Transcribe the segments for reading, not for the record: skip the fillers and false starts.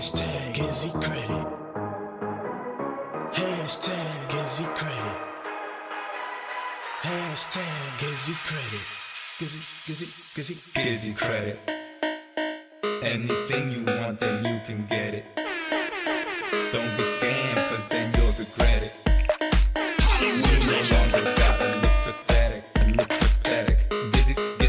Hashtag GizzyCredit. Hashtag GizzyCredit. Hashtag GizzyCredit. GizzyCredit. Anything you want, then you can get it. Don't be scammed, cause then you'll regret it. You no longer gotta look pathetic. GizzyCredit.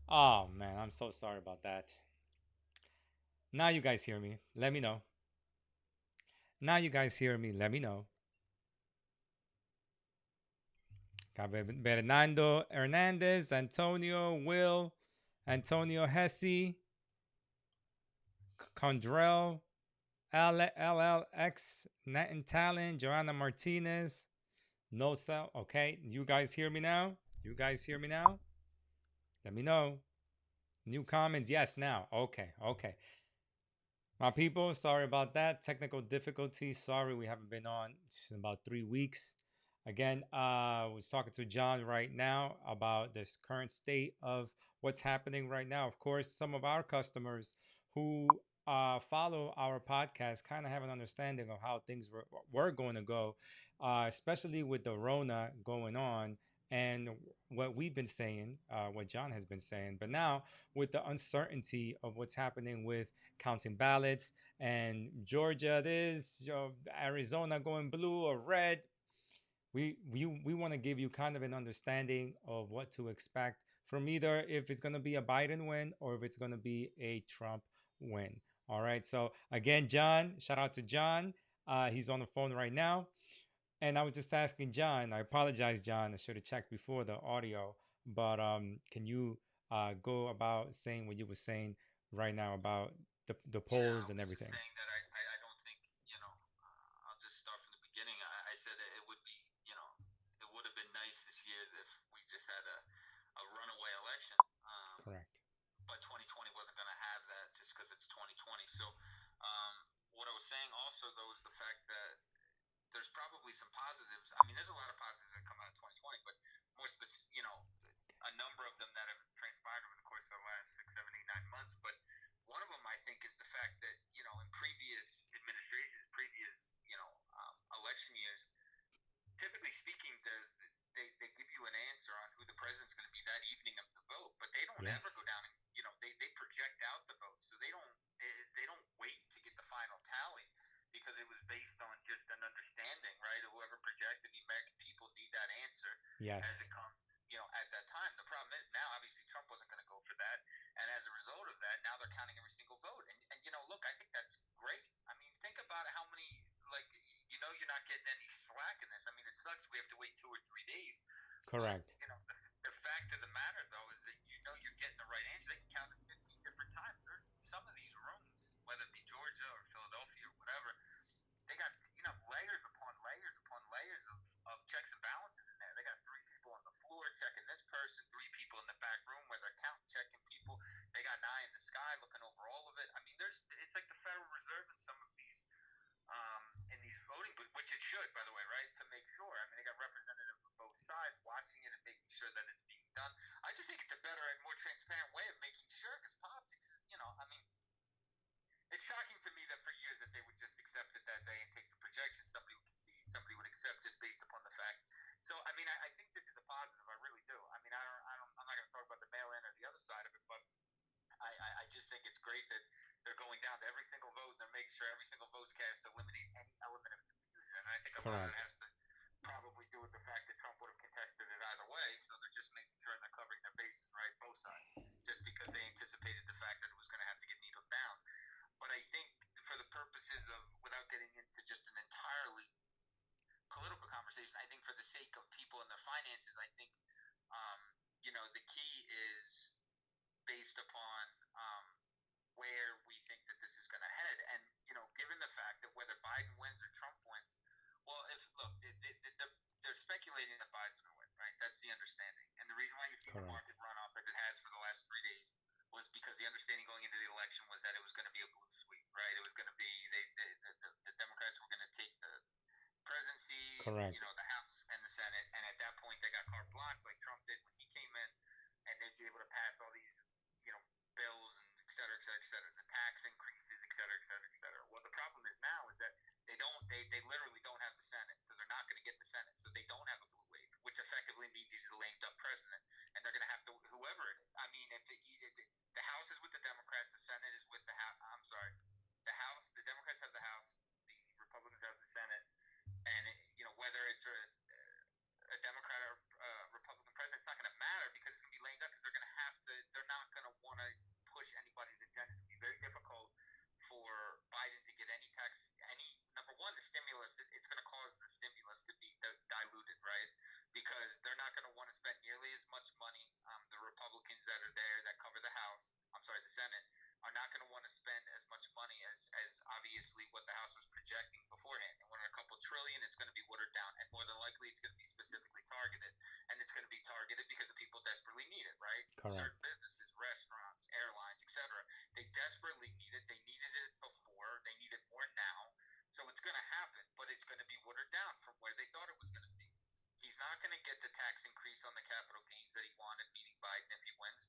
Oh man, I'm so sorry about that. Now you guys hear me. Let me know. Now you guys hear me. Let me know. Got Bernardo Hernandez, Antonio, Will, Antonio Hesse, Condrell, LLX, Nathan Talon, Joanna Martinez, No Cell. Okay, you guys hear me now? You guys hear me now? Let me know. New comments? Yes, now. Okay, okay. My people, sorry about that. Technical difficulties. Sorry, we haven't been on in about 3 weeks. Again, I was talking to John right now about this current state of what's happening right now. Of course, some of our customers who follow our podcast kind of have an understanding of how things were going to go, especially with the Rona going on and what we've been saying, what John has been saying. But now, with the uncertainty of what's happening with counting ballots and Georgia this, Arizona going blue or red. We want to give you kind of an understanding of what to expect from either if it's going to be a Biden win or if it's going to be a Trump win. All right. So again, John, shout out to John. He's on the phone right now. And I was just asking John. I apologize, John. I should have checked before the audio. But can you go about saying what you were saying right now about the Yeah, I polls and was just everything? saying that I don't think, I'll just start from the beginning. I said it would be, it would have been nice this year if we just had a runaway election. Correct. But 2020 wasn't going to have that just because it's 2020. So, um, what I was saying also, though, is the fact that there's probably some positives. I mean, there's a lot of positives that come out of 2020, but more specific, a number of them that have transpired over the course of the last 6, 7, 8, 9 months. But one of them, I think, is the fact that in previous administrations, previous election years, typically speaking, they give you an answer on who the president's going to be that evening of the vote, but they don't ever go Yes. down and they project out the vote, so they don't wait to get the final tally because it was based on just an understanding, right? Whoever projected the American people need that answer as Yes. it comes, at that time. The problem is now, obviously, Trump wasn't going to go for that, and as a result of that, now they're counting every single vote. And look, I think that's great. I mean, think about how many like you're not getting any slack in this. I mean, it sucks. We have to wait 2 or 3 days, but Correct. the fact of the matter though is that you're getting the right answer. They can count it 15 different times. There's some of these rooms, whether it be Georgia or Philadelphia or whatever, they got layers upon layers upon layers of checks and balances in there. They got 3 people on the floor checking this person, 3 people in the back room where they're counting checking people. They got an eye in the sky looking over all of it. I mean, it's like the Federal Reserve in some of these in these voting booths, which it should, by the way, right? To make sure. I mean, they got representatives of both sides watching it and making sure that it's being done. I just think it's a better and more transparent way of making sure, because politics is, I mean, it's shocking to me that for years that they would just accept it that day and take the projection. Somebody would concede, somebody would accept just based upon the fact. So, I mean, I think this is a positive. I really do. I mean, I'm not going to talk about the mail-in or the other side of it, but I just think it's great that they're going down to every single vote and they're making sure every single vote's cast to eliminate any element of confusion. And I think a lot of that Correct. has to probably do with the fact that Trump would have contested it either way. So they're just making sure they're covering their bases, right? Both sides, just because they anticipated the fact that it was going to have to get needled down. But I think for the purposes of, without getting into just an entirely political conversation, I think for the sake of people and their finances, I think, um, the key is based upon um, where we think that this is going to head. And given the fact that whether Biden wins or Trump wins, well, if look, they're speculating that Biden's going to win, right? That's the understanding. And the reason why you've seen the Correct. market run up as it has for the last 3 days was because the understanding going into the election was that it was going to be a blue sweep, right? It was going to be the Democrats were going to take the presidency, Correct. the House and the Senate, and at that point they got carte blanche like Trump did when he came in, and they'd be able to pass all these, bills and et cetera, et cetera, et cetera, the tax increases, et cetera, et cetera, et cetera. Well, the problem is now is that they literally don't have the Senate, so they're not going to get the Senate, so they don't have a blue wave, which effectively means he's a lame duck president, and they're going to have to whoever it is. I mean, the House is with the Democrats, the Senate is with the House. I'm sorry, the House, the Democrats have the House, the Republicans have the Senate, and whether it's Correct. certain businesses, restaurants, airlines, etc. They desperately need it. They needed it before. They need it more now. So it's going to happen, but it's going to be watered down from where they thought it was going to be. He's not going to get the tax increase on the capital gains that he wanted, meaning Biden, if he wins,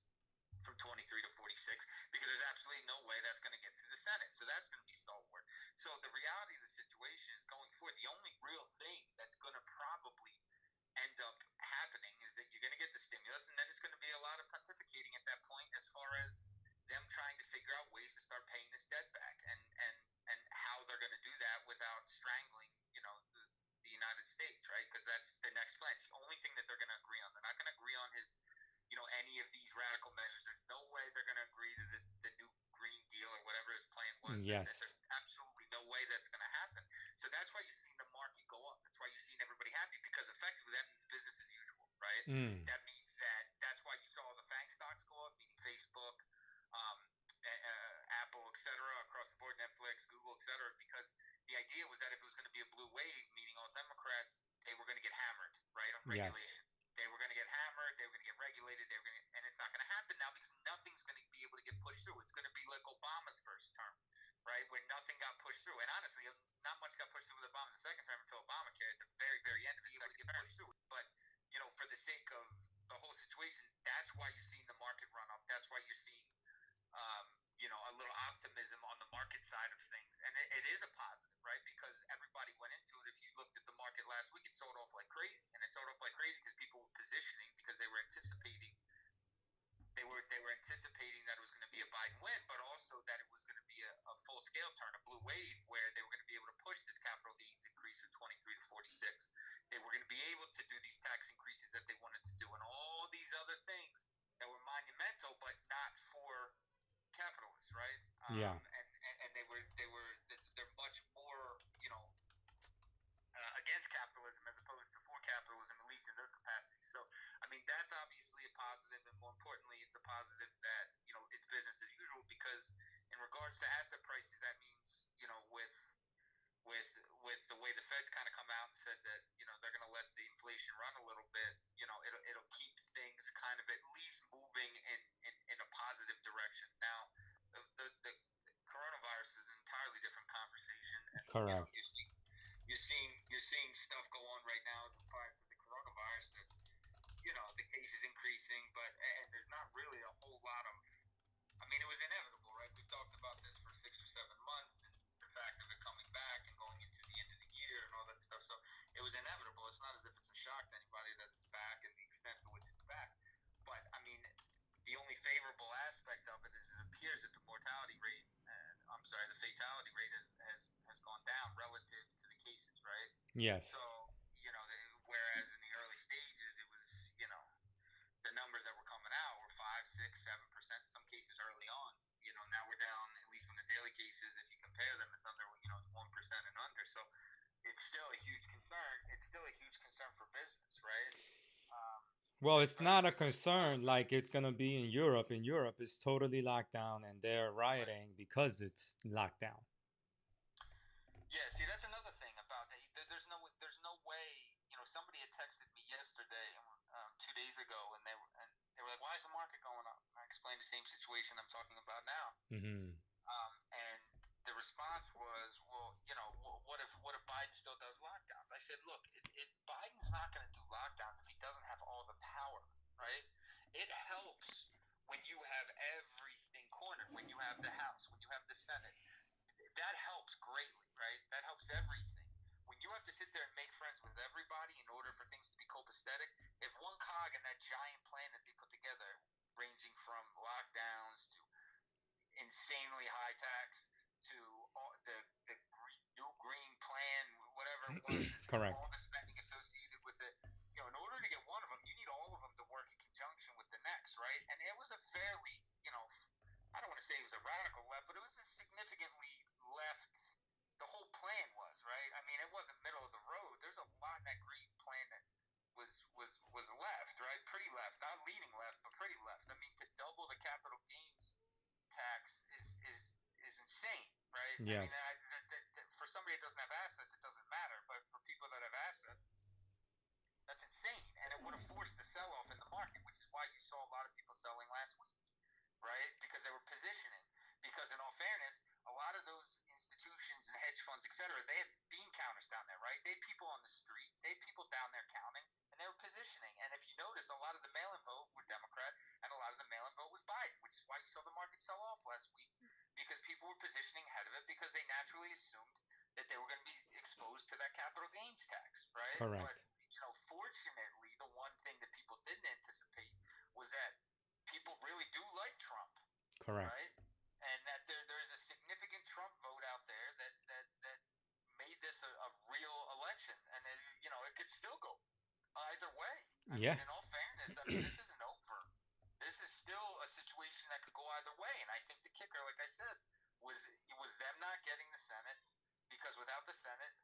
from 23 to 46, because there's absolutely no way that's going to get through the Senate. So that's going to be stalwart. So the reality of the situation is going forward, the only real thing that's going to probably end up happening is that you're going to get the stimulus, and then it's going to be a lot of pontificating at that point as far as them trying to figure out ways to start paying this debt back, and how they're going to do that without strangling, the United States, right? Because that's the next plan. It's the only thing that they're going to agree on. They're not going to agree on his, any of these radical measures. There's no way they're going to agree to the new Green Deal or whatever his plan was. Yes. There's absolutely no way that's going to happen. So that's why you've seen the market go up. That's why you've seen everybody happy, because effectively that means business as usual, right? That means that's why you saw the FANG stocks go up, meaning Facebook, Apple, etc., across the board, Netflix, Google, etc., because the idea was that if it was going to be a blue wave, meaning all Democrats, they were going to get hammered, right, on regulation. Yes. They were going to get hammered. They were going to get regulated. And it's not going to happen now because nothing's going to be able to get pushed through. It's going to be like Obama's first term, right, where nothing got pushed through. And honestly, not much got pushed through with Obama the second term until Obamacare at the very, very end of his second term. Pushed through. But for the sake of the whole situation, that's why you're seeing the market run up. That's why you're seeing a little optimism on the market side of things. And it is a positive, right? Because everybody went into it. If you looked at the market last week, it sold off like crazy. And it sold off like crazy because people were positioning, because they were anticipating that it was going to be a Biden win, but also that it was going to be a full-scale turn, a blue wave, where they were going to be able to push this capital gains increase from 23 to 46. They were going to be able to do these tax increases that they wanted to do, and all these other things that were monumental, but not for capitalists, right? Yeah. And they're much more, against capitalism as opposed to for capitalism, at least in those capacities. So, I mean, that's obviously a positive, and more importantly, it's a positive that it's business as usual, because in regards to asset prices, that means with the way the Fed's kind of come out and said that they're going to let the inflation run a little bit, it'll keep things kind of at least moving in a positive direction. Now, the coronavirus is an entirely different conversation, and Correct. you're seeing stuff go on right now as applies to the coronavirus that the case is increasing, and there's not really a whole lot of. I mean, it was inevitable, right? We've talked about this for 6 or 7 months, and the fact of it coming back and going into the end of the year and all that stuff. So it was inevitable. It's not as if it's a shock to anybody that it's back and the extent to which it's back. But I mean, the only favorable aspect of it is it appears that the mortality rate, the fatality rate has gone down relative to the cases, right? Yes. So, whereas in the early stages, it was, the numbers that were coming out were 5, 6, 7%, in some cases early on. Now we're down, at least on the daily cases, if you compare them, it's under, it's 1% and under. So it's still a huge concern. It's still a huge concern for business, right? Well, it's not a concern like it's going to be in Europe. In Europe, it's totally locked down, and they're rioting because it's locked down. Yeah, see, that's another thing about that. There's no way. Somebody had texted me yesterday, 2 days ago, and they were like, "Why is the market going up?" And I explained the same situation I'm talking about now. Mm-hmm. And the response was, "Well, what if Biden still does lockdowns?" I said, "Look, Biden's not going to do lockdowns if he doesn't have all the power, right? It helps when you have everything cornered, when you have the House, when you have the Senate. That helps greatly, right? That helps everything. When you have to sit there and make friends with everybody in order for things to be copacetic, if one cog in that giant plan that they put together, ranging from lockdowns to insanely high tax to all the new green plan, whatever it was, Correct. all the spending associated with it, in order to get one of them, you need all of them to work in conjunction with the next, right? And it was a fairly, I don't want to say it was a radical left, but it was a significantly left. The whole plan was, right? I mean, it wasn't middle of the road. There's a lot in that green plan that was left, right? Pretty left, not leaning left, but pretty left. I mean, to double the capital gains tax is insane, right? Yes. I mean, for somebody that doesn't have assets, it doesn't matter, but for people that have assets, that's insane, and it would have forced the sell-off in the market, which is why you saw a lot of people selling right? Because they were positioning. Because in all fairness, a lot of those institutions and hedge funds, et cetera, they had bean counters down there, right? They had people on the street, they had people down there counting, and they were positioning. And if you notice, a lot of the mail-in vote were Democrat, and a lot of the mail-in vote was Biden, which is why you saw the market sell off last week, because people were positioning ahead of it because they naturally assumed that they were going to be exposed to that capital gains tax, right? Correct. But fortunately, the one thing that people didn't anticipate was that people really do like Trump, Correct. right? And that there's a significant Trump vote out there that made this a real election, and it could still go either way. I Yeah. mean, in all fairness, I mean, this isn't over. This is still a situation that could go either way, and I think the kicker, like I said, was them not getting the Senate, because without the Senate,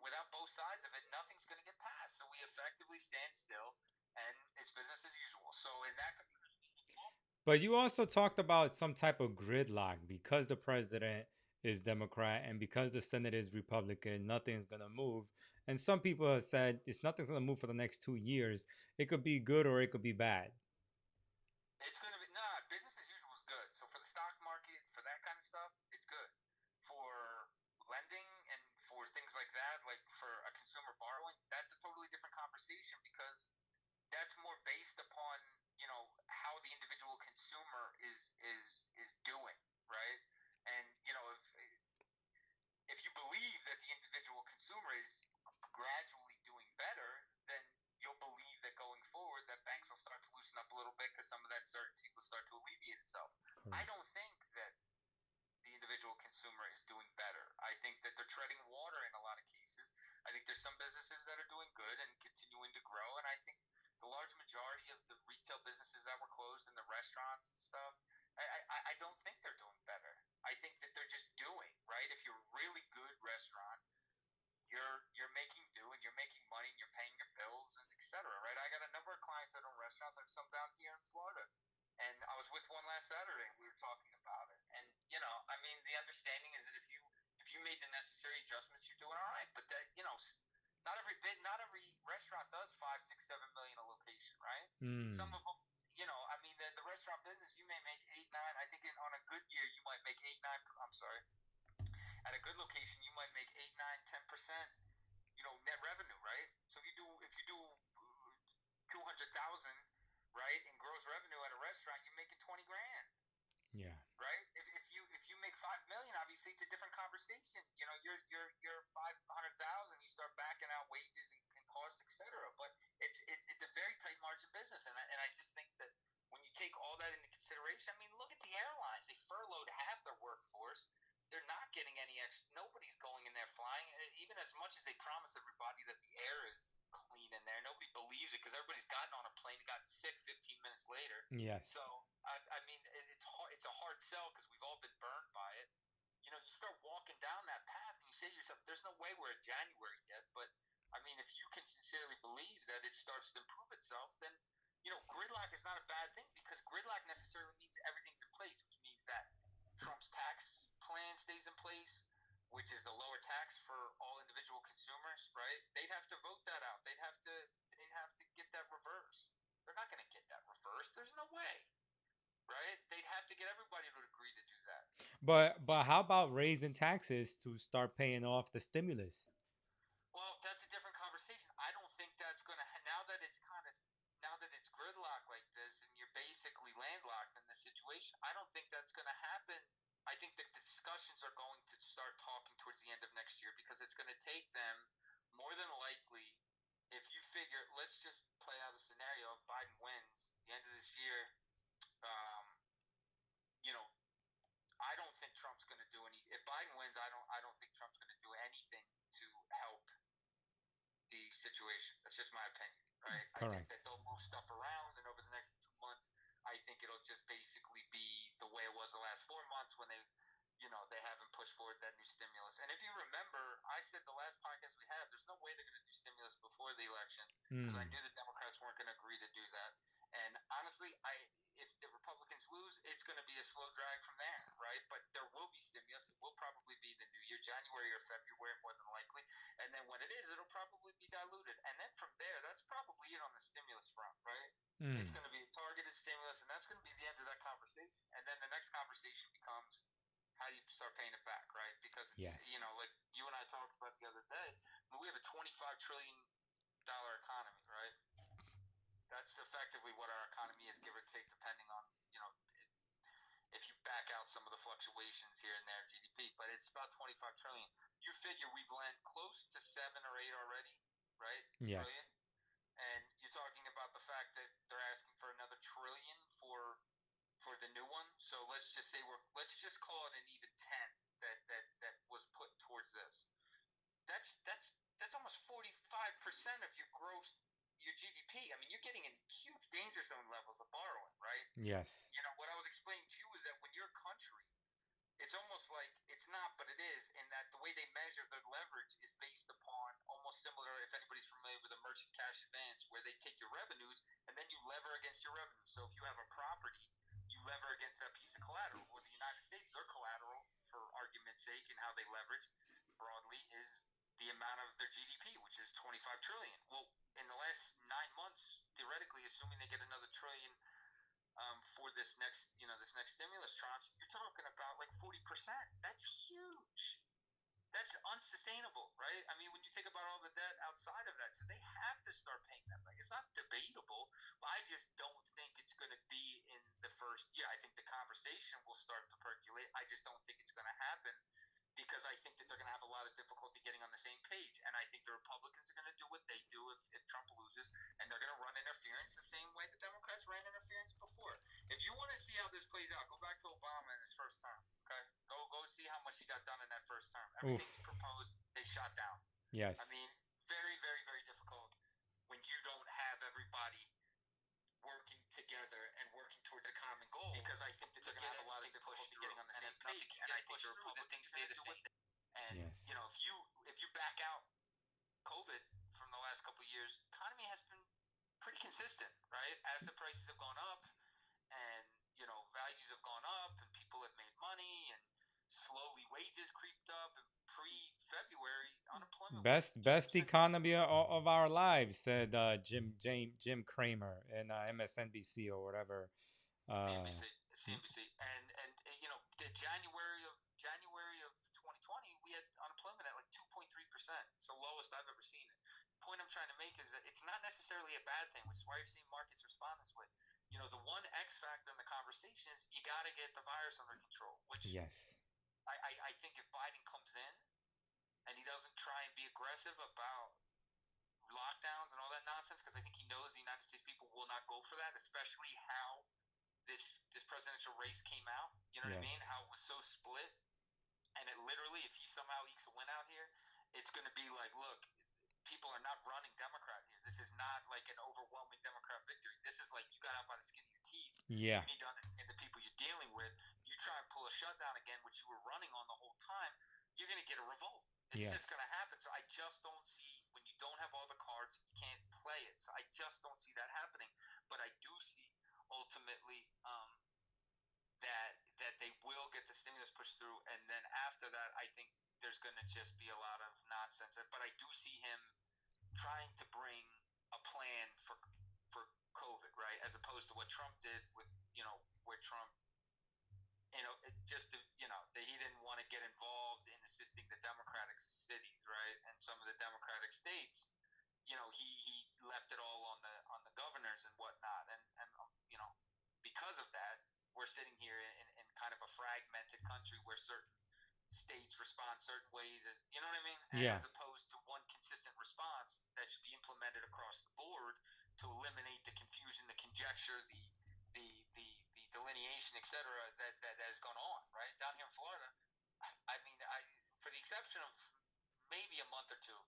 without both sides of it, nothing's going to get passed. So we effectively stand still, and it's business as usual. So in that, But you also talked about some type of gridlock because the president is Democrat and because the Senate is Republican, nothing's gonna move. And some people have said it's nothing's gonna move for the next 2 years. It could be good or it could be bad. it's going to be business as usual is good. So for the stock market, for that kind of stuff, it's good. For lending and for things like that, like for a consumer borrowing, that's a totally different conversation because that's more based upon how the individual consumer is doing, right? And if you believe that the individual consumer is gradually doing better, then you'll believe that going forward that banks will start to loosen up a little bit because some of that certainty will start to alleviate itself. I Correct. don't think that the individual consumer is doing better. I think that they're treading water in a lot of cases. I think there's some businesses that are doing good and continuing to grow, and I think the large majority of the retail businesses that were closed and the restaurants and stuff, I don't think they're doing better. I think that they're just doing, right? If you're a really good restaurant, you're making do and you're making money and you're paying your bills and et cetera, right? I got a number of clients that own restaurants. I have some down here in Florida, and I was with one last Saturday and we were talking about it. And I mean, the understanding is that if you made the necessary adjustments, you're doing all right. But that not every restaurant does 5, 6, 7 million a location, right? Mm. Some of them. I mean, the restaurant business, you may make 8, 9. I think on a good year, you might make 8, 9. I'm sorry, at a good location, you might make 8, 9, 10%, net revenue, right? So if you do 200,000, right, in gross revenue at a restaurant, you're making 20 grand, Yeah. right? If you make 5 million, obviously it's a different conversation. You're 500,000, you start backing out wages and costs, etc. But it's a very tight margin business, and I just think that when you take all that into consideration, I mean, look at the airlines. They furloughed half their workforce. They're not getting any extra. Nobody's going in there flying, even as much as they promise everybody that the air is clean in there. Nobody believes it because everybody's gotten on a plane and got sick 15 minutes later. Yes. So I mean, it's hard. It's a hard sell because we've all been burned by it. You start walking down that path and you say to yourself, "There's no way we're at January yet." But I mean, if you can sincerely believe that it starts to improve itself, then gridlock is not a bad thing because gridlock necessarily means everything's in place, which means that Trump's tax plan stays in place, which is the lower tax for all individual consumers, right? They'd have to vote that out. They'd have to get that reversed. They're not going to get that reversed. There's no way, right? They'd have to get everybody to agree to do that. But how about raising taxes to start paying off the stimulus? Well, that's a different conversation. I don't think that's going to now that it's gridlock like this and you're basically landlocked in this situation. I don't think that's going to happen. I think the discussions are going to start talking towards the end of next year because it's going to take them more than likely. If you figure, let's just play out a scenario of Biden wins the end of this year. Um, you know, I don't think Trump's going to do any. If Biden wins, I don't think Trump's going to do anything to help the situation. That's just my opinion, right? I think Correct. that they'll move stuff around, and over the next 2 months, I think it'll just basically be the way it was the last 4 months when they haven't pushed forward that new stimulus. And if you remember, I said the last podcast we had, there's no way they're going to do stimulus before the election because I Mm. knew the Democrats weren't going to agree to do that. And honestly, if the Republicans lose, it's going to be a slow drag from there, right? But there will be stimulus. It will probably be the new year, January or February, more than likely. And then when it is, it'll probably be diluted. And then from there, that's probably it on the stimulus front, right? It's Mm. going to be a targeted stimulus, and that's going to be the end of that conversation. how do you start paying it back, right? Because it's, Yes. like you and I talked about the other day, I mean, we have a $25 trillion economy, right? That's effectively what our economy is, give or take, depending on, if you back out some of the fluctuations here and there, GDP, but it's about 25 trillion. You figure we've lent close to 7 or 8 already, right? Yes. Trillion. And you're talking about the fact that they're asking for another trillion for the new one. So let's just say let's just call it an even 10 that was put towards this. That's almost 45% of your gross, your GDP. I mean, you're getting in huge danger zone levels of borrowing, right? Yes. What I was explaining to you is that when you're a country, it's almost like it's not, but it is, in that the way they measure their leverage is based upon almost similar, if anybody's familiar with a merchant cash advance, where they take your revenues and then you lever against your revenues. So if you have a property, you lever against that piece of collateral. Well, the United States, their collateral, for argument's sake, and how they leverage broadly, is the amount of their GDP, which is 25 trillion. Well, in the last 9 months, theoretically, assuming they get another trillion for this next stimulus tranche, you're talking about like 40%. That's huge. That's unsustainable, right? I mean, when you think about all the debt outside of that, so they have to start paying that back. It's not debatable, but I just don't think it's going to be in the first year. I think the conversation will start to percolate. I just don't think it's going to happen, because I think that they're going to have a lot of difficulty getting on the same page. And I think the Republicans are going to do what they do if Trump loses, and they're going to run interference the same way the Democrats ran interference before. If you want to see how this plays out, go back to Obama in his first term, okay? Go see how much he got done in that first term. Everything he proposed, they shot down. Yes. I mean, very, very, very difficult when you don't have everybody working together and working towards a common goal, because I think that they're going to have a lot of difficulty getting on the same page, and I think the Republicans stay the same. And Yes. if you back out COVID from the last couple of years, economy has been pretty consistent, right? Asset prices have gone up, and values have gone up, and people have made money, and slowly wages creeped up. And pre-February, unemployment Best economy of our lives, said Jim Cramer in MSNBC or whatever. CNBC, and the January of 2020, we had unemployment at like 2.3%. It's the lowest I've ever seen it. The point I'm trying to make is that it's not necessarily a bad thing, which is why you're seeing markets respond this way. The one X factor in the conversation is you got to get the virus under control, which Yes. I think if Biden comes in and he doesn't try and be aggressive about lockdowns and all that nonsense, because I think he knows the United States people will not go for that, especially how this presidential race came out. You know what I mean? How it was so split. And it literally, if he somehow ekes a win out here, it's going to be like, look, people are not running Democrat here. This is not like an overwhelming Democrat victory. This is like you got out by the skin of your teeth. Yeah. You need to understand the people you're dealing with. You try and pull a shutdown again, which you were running on the whole time, you're going to get a revolt. It's just going to happen. So I just don't see, when you don't have all the cards, you can't play it. So I just don't see that happening. But I do see ultimately that they will get the stimulus pushed through, and then after that, I think there's going to just be a lot of nonsense. But I do see him trying to bring a plan for COVID, right? As opposed to what Trump did with, where Trump, that he didn't want to get involved in assisting the Democratic cities, right? And some of the Democratic states, he left it all on the governors and whatnot. And because of that, we're sitting here in kind of a fragmented country where certain states respond certain ways, you know what I mean? Yeah. As opposed to one consistent response that should be implemented across the board to eliminate the confusion, the conjecture, the delineation, etc., that has gone on, right? Down here in Florida, I mean, for the exception of maybe a month or two,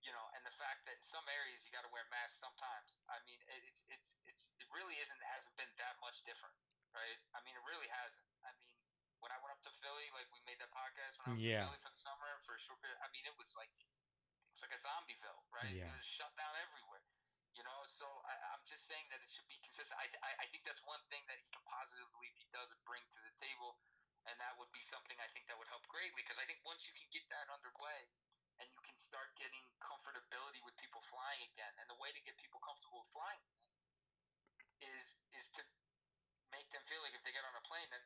and the fact that in some areas you got to wear masks sometimes. I mean, it really hasn't been that much different, right? I mean, it really hasn't. I mean, when I went up to Philly, like we made that podcast when I was in Philly for the summer for a short period. I mean, it was like a Zombieville, right? Yeah. It was shut down everywhere. So I'm just saying that it should be consistent. I think that's one thing that he can positively, if he does it, bring to the table, and that would be something I think that would help greatly, because I think once you can get that underway, and you can start getting comfortability with people flying again. And the way to get people comfortable with flying is to make them feel like if they get on a plane, then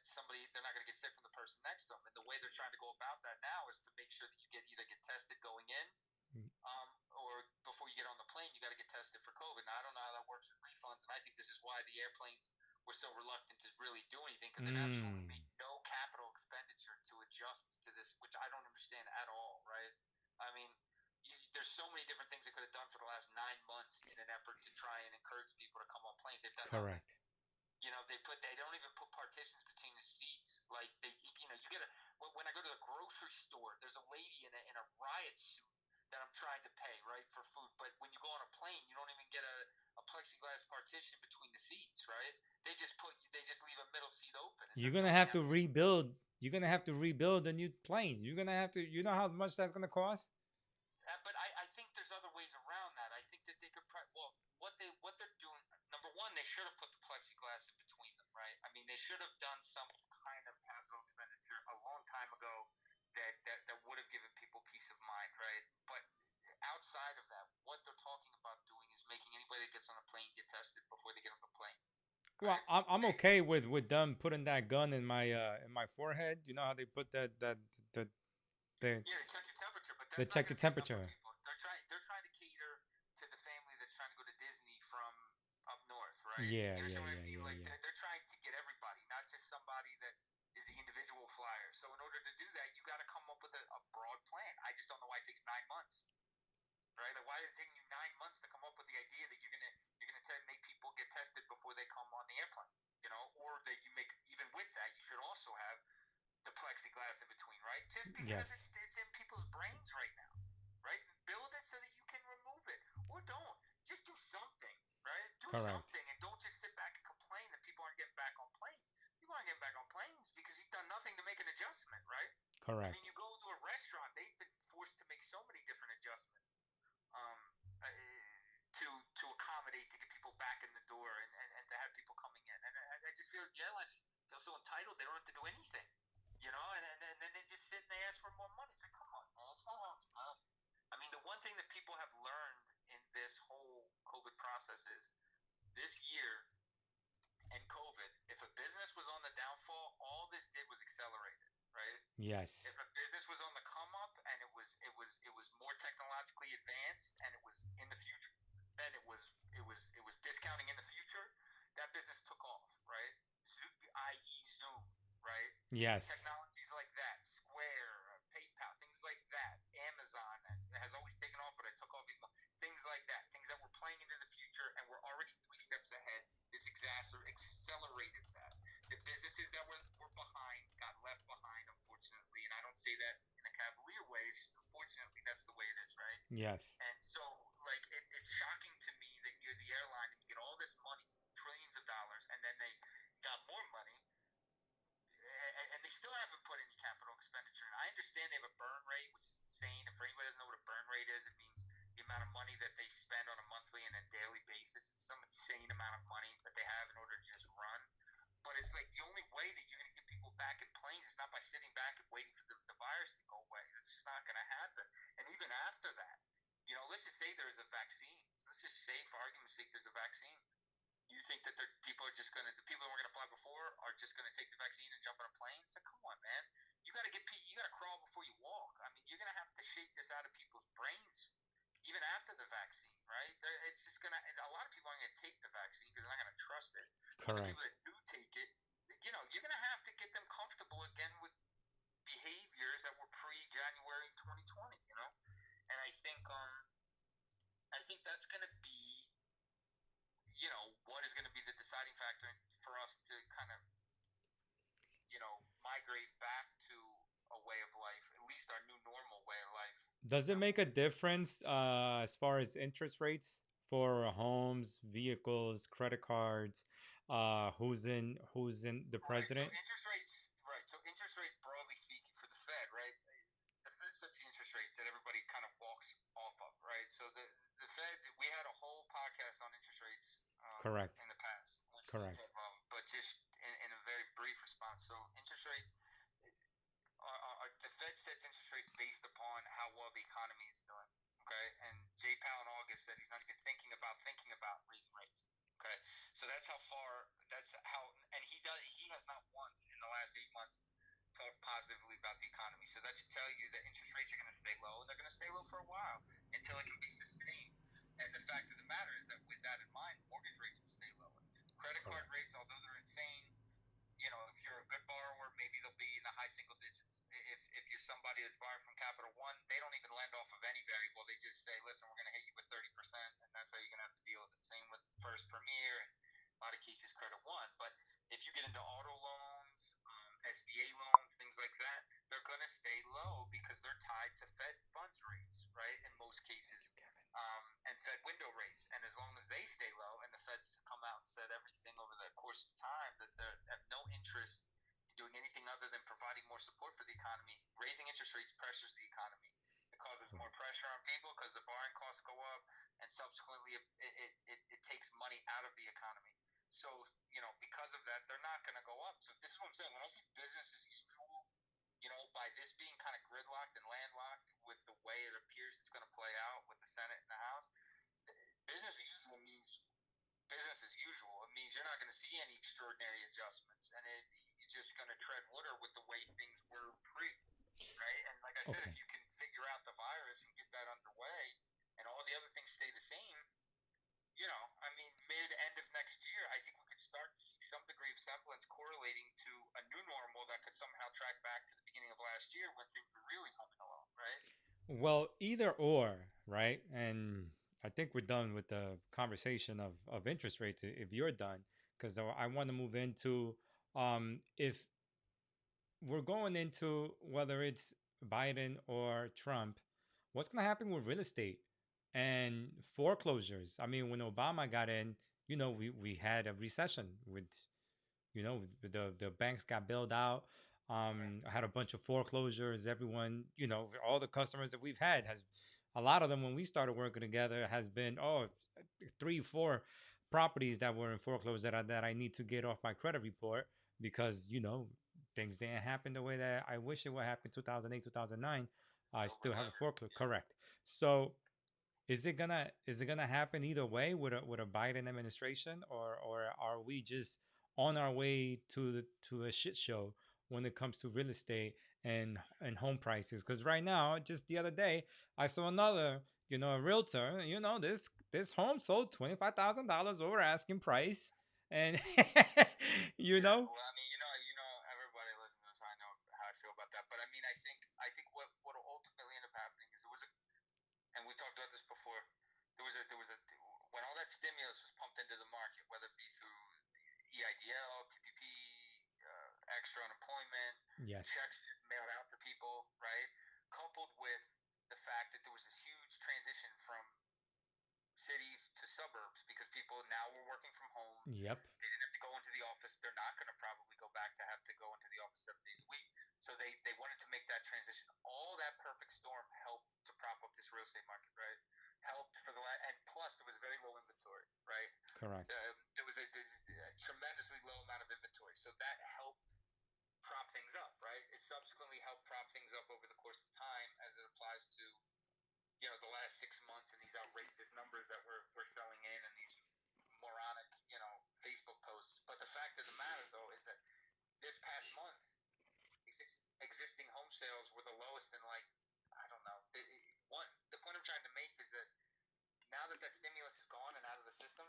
they're not going to get sick from the person next to them. And the way they're trying to go about that now is to make sure that you either get tested going in, or before you get on the plane, you got to get tested for COVID. Now I don't know how that works with refunds, and I think this is why the airplanes were so reluctant to really do anything, because it absolutely made no capital expenditure to adjust to this, which I don't understand at all. Right? I mean, there's so many different things they could have done for the last 9 months in an effort to try and encourage people to come on planes. They've done nothing. Correct. They don't even put partitions between the seats. Like you get when I go to the grocery store, there's a lady in a riot suit that I'm trying to pay, right, for food. But when you go on a plane, you don't even get a plexiglass partition between the seats, right? They just leave a middle seat open. You're gonna have to rebuild. You're gonna have to rebuild a new plane. You're gonna have to. You know how much that's gonna cost? But I think there's other ways around that. I think that they could. What they're doing. Number one, they should have put the plexiglass in between them, right? I mean, they should have done some kind of capital expenditure a long time ago that would have given people peace of mind, right? But outside of that, what they're talking about doing is making anybody that gets on a plane get tested before they get on the plane. Well, Right? I'm okay with them putting that gun in my forehead. You know how they put the Yeah, to check your temperature, but the that's check not your going to get enough temperature. people. They're trying to cater to the family that's trying to go to Disney from up north, right? Yeah, You yeah, understand what I yeah, mean? yeah, Like yeah. they're trying to get everybody, not just somebody that is the individual flyer. So in order to do that, you got to come up with a broad plan. I just don't know why it takes 9 months, right? Like why is it taking you 9 months to come up with the idea that you're gonna make people get tested before they come on the airplane, or that you make even with that you should also have the plexiglass in between, right? Just because Yes. it's in people's brains right now, right? Build it so that you can remove it, or don't. Just do something, right? Do Correct. something, and don't just sit back and complain that people aren't getting back on planes. People aren't getting back on planes because you've done nothing to make an adjustment, right? I Correct. mean, you go to a restaurant; they've been forced to make so many different adjustments um, uh, to accommodate to get people back in the door and to have people coming in. And I just feel the airlines feel so entitled; they don't have to do anything. And then they just sit and they ask for more money. It's like, come on, man, it's not how it's done. I mean, the one thing that people have learned in this whole COVID process is this year and COVID, if a business was on the downfall, all this did was accelerate it, right? Yes. If a business was on the come up and it was more technologically advanced and it was in the future, and it was discounting in the future, that business took off, right? I.e. Zoom, right? Yes. Technologies like that, Square, PayPal, things like that, Amazon that has always taken off, but it took off even more. Things like that, things that were playing into the future and were already 3 steps ahead. This accelerated that. The businesses that were behind got left behind, unfortunately, and I don't say that in a cavalier way. It's just unfortunately that's the way it is, right? Yes. And so, like, it's shocking to me that you're the airline and you get all this money, trillions of dollars, and then they got more money, and they still haven't put any capital expenditure. And I understand they have a burn rate, which is insane. And for anybody who doesn't know what a burn rate is, it means the amount of money that they spend on a monthly and a daily basis. It's some insane amount of money that they have in order to just run. But it's like the only way that you're going to get people back in planes is not by sitting back and waiting for the virus to go away. It's just not going to happen. And even after that, let's just say there's a vaccine. Let's just say, for argument's sake, there's a vaccine. You think that people are just going to, the people that were going to fly before are just going to take the vaccine and jump on a plane? It's like, come on, man. You got to crawl before you walk. I mean, you're going to have to shake this out of people's brains even after the vaccine, right? It's just going to, a lot of people aren't going to take the vaccine because they're not going to trust it. But the Correct. people that do take it, you're going to have to get them comfortable again with behaviors that were pre-January 2020. And I think that's going to be, what is going to be the deciding factor for us to kind of, migrate back to a way of life, at least our new normal way of life. Does it make a difference as far as interest rates for homes, vehicles, credit cards? Who's in the president? Right. So interest rates, broadly speaking, for the Fed, right? The Fed sets the interest rates that everybody kind of walks off of, right? So the Fed, we had a whole podcast on interest rates Correct. in the past, Correct. but just in a very brief response. So interest rates, the Fed sets interest rates based upon how well the economy is doing. Okay, and Jay Powell in August said he's not even thinking about raising rates. Okay, so that's how, and he has not once for a while until it can be sustained. And the fact of the matter is that with that in mind, mortgage rates will stay lower. Credit card Correct. rates, although they're insane, if you're a good borrower, maybe they'll be in the high single digits. If you're somebody that's borrowing from Capital One, they don't even lend off of any variable. They just say, listen, we're going to hit you with 30%, and that's how you're going to have to deal with it. Same with First Premier and a lot of cases Credit One. But if you get into auto loans, SBA loans, things like that, they're going to stay low because they're tied to Fed funds rates, right? In most cases, and Fed window rates. And as long as they stay low, and the Fed's come out and said everything over the course of time that they have no interest in doing anything other than providing more support for the economy, raising interest rates pressures the economy. It causes more pressure on people because the borrowing costs go up, and subsequently it takes money out of the economy. So, because of that, they're not going to go up. So this is what I'm saying. When I say business as usual, by this being kind of gridlocked and landlocked with the way it appears it's going to play out with the Senate and the House, business as usual means business as usual. It means you're not going to see any extraordinary adjustments, and you're just going to tread water with the way things were right? And like I said, Okay. if you can figure out the virus and get that underway, and all the other things stay the same, I mean, end of next year, I think we could start to see some degree of semblance correlating to a new normal that could somehow track back to the beginning of last year when things were really humming along, right? Well, either or, right? And I think we're done with the conversation of interest rates if you're done, because I want to move into if we're going into whether it's Biden or Trump, what's going to happen with real estate and foreclosures? I mean, when Obama got in, we had a recession with, the banks got bailed out. I had a bunch of foreclosures. Everyone, all the customers that we've had has a lot of them when we started working together has been 3, 4 properties that were in foreclosure that I need to get off my credit report because things didn't happen the way that I wish it would happen 2008, 2009. I Silver still have a letter. foreclosure. Correct. So is it gonna happen either way with a Biden administration, or are we just on our way to a shit show when it comes to real estate and home prices? Because right now, just the other day, I saw another a realtor. This home sold $25,000 over asking price, and you Yeah, know well, I mean, everybody listens to this. I know how I feel about that, but I mean, I think what will ultimately end up happening is and we talked about this before. There was a when all that stimulus was pumped into the market, whether it be through EIDL, PPP, extra unemployment, yes, checks just mailed out to people, right? Coupled with the fact that there was this huge transition from cities to suburbs because people now were working from home. yep, They didn't have to go into the office. They're not going to probably go back to have to go into the office 7 days a week. So they wanted to make that transition. All that perfect storm helped to prop up this real estate market, right? Helped for and plus there was very low inventory, right? correct, There was a tremendously low amount of inventory. So that helped prop things up, right? It subsequently helped prop things up over the course of time as it applies to the last 6 months and these outrageous numbers that we're selling in and these moronic, Facebook posts. But the fact of the matter, though, is that this past month, existing home sales were the lowest in I don't know. The point I'm trying to make is that now that stimulus is gone and out of the system,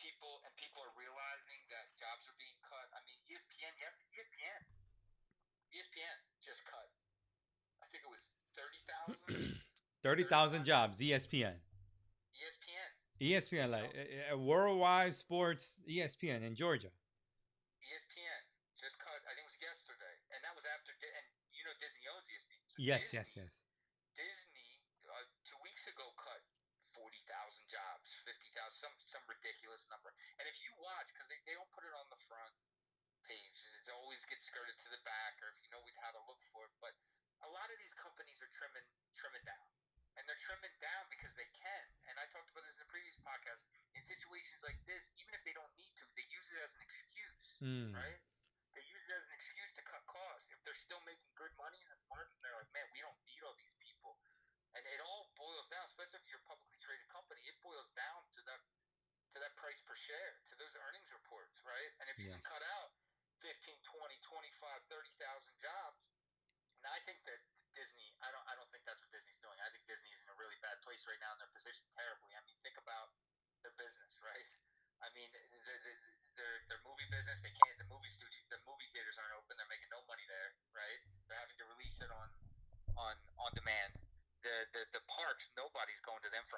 people are realizing that jobs are being cut. I mean, ESPN just cut. I think it was 30,000 30,000 jobs. ESPN. ESPN. ESPN, like worldwide sports, ESPN in Georgia. ESPN just cut. I think it was yesterday, and that was after. And Disney owns ESPN. So Yes, yes, yes. Disney 2 weeks ago cut 40,000 jobs, 50,000, some ridiculous number. And if you watch, because they don't put it on the front page, it always gets skirted to the back, or if you know how to look for it. But a lot of these companies are trimming down. And they're trimming down because they can. And I talked about this in a previous podcast. In situations like this, even if they don't need to, they use it as an excuse, right? They use it as an excuse to cut costs. If they're still making good money in this market, they're like, man, we don't need all these people. And it all boils down, especially if you're a publicly traded company, it boils down to that price per share, to those earnings reports, right? And if you can cut out 15, 20, 25, 30,000 jobs, and I think that Disney, I don't think that's what Disney's doing. I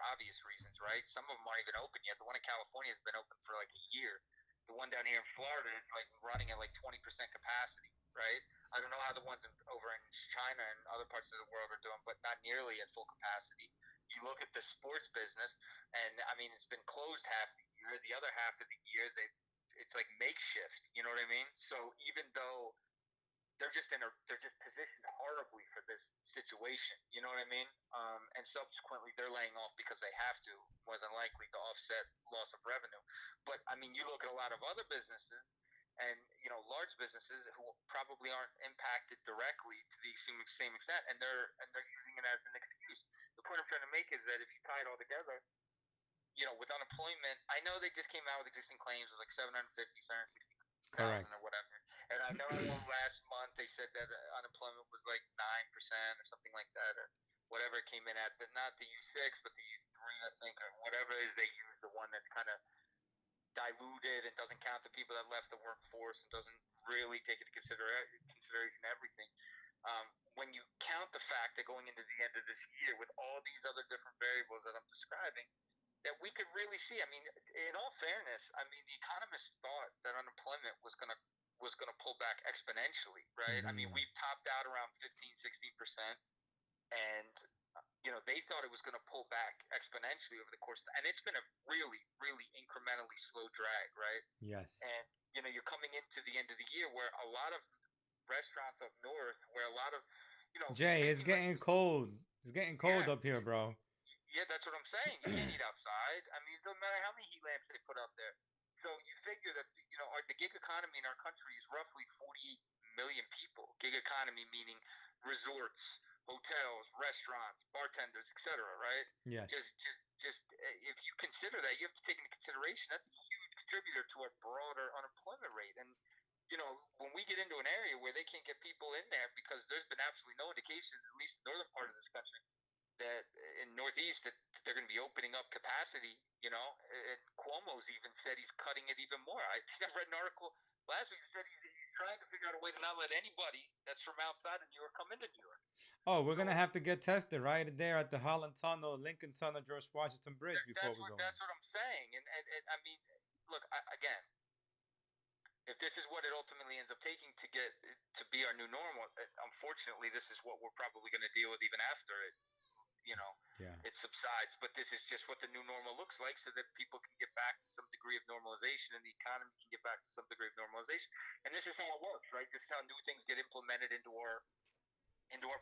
obvious reasons, right? Some of them aren't even open yet. The one in California has been open for like a year. The one down here in Florida is like running at like 20% capacity, right? I don't know how the ones over in China and other parts of the world are doing, but not nearly at full capacity. You look at the sports business, and I mean, it's been closed half the year. The other half of the year, it's like makeshift. You know what I mean? So even though they're just positioned horribly for this situation. You know what I mean? And subsequently, they're laying off because they have to, more than likely, to offset loss of revenue. But I mean, you look at a lot of other businesses, and large businesses who probably aren't impacted directly to the same extent, and they're using it as an excuse. The point I'm trying to make is that if you tie it all together, with unemployment, I know they just came out with existing claims. It was like 750, 760,000 Correct. or whatever. And I know last month they said that unemployment was like 9% or something like that, or whatever it came in at. But not the U6, but the U3, I think, or whatever it is they use, the one that's kind of diluted and doesn't count the people that left the workforce and doesn't really take into consideration everything. When you count the fact that going into the end of this year with all these other different variables that I'm describing, that we could really see. I mean, in all fairness, I mean, the economists thought that unemployment was gonna pull back exponentially, right? I mean, we've topped out around 15, 16%, and they thought it was going to pull back exponentially over the course, and it's been a really, really incrementally slow drag, right? Yes. And you're coming into the end of the year where a lot of restaurants up north, where a lot of Jay, it's getting cold. It's getting cold yeah, up here, bro. yeah, that's what I'm saying. You can't eat outside. I mean, it doesn't matter how many heat lamps they put up there. So you figure that the gig economy in our country is roughly 48 million people. Gig economy meaning resorts, hotels, restaurants, bartenders, etc. Right? Yes. Just if you consider that, you have to take into consideration that's a huge contributor to our broader unemployment rate. And when we get into an area where they can't get people in there because there's been absolutely no indication, at least in the northern part of this country, that in Northeast that they're going to be opening up capacity, and Cuomo's even said he's cutting it even more. I think I read an article last week that said he's trying to figure out a way to not let anybody that's from outside of New York come into New York. Oh, we're gonna have to get tested right there at the Holland Tunnel, Lincoln Tunnel, George Washington Bridge before we go. That's what I'm saying. And I mean, look, again, if this is what it ultimately ends up taking to get to be our new normal, unfortunately, this is what we're probably going to deal with even after it. It subsides, but this is just what the new normal looks like, so that people can get back to some degree of normalization and the economy can get back to some degree of normalization. And this is how it works, right? This is how new things get implemented into our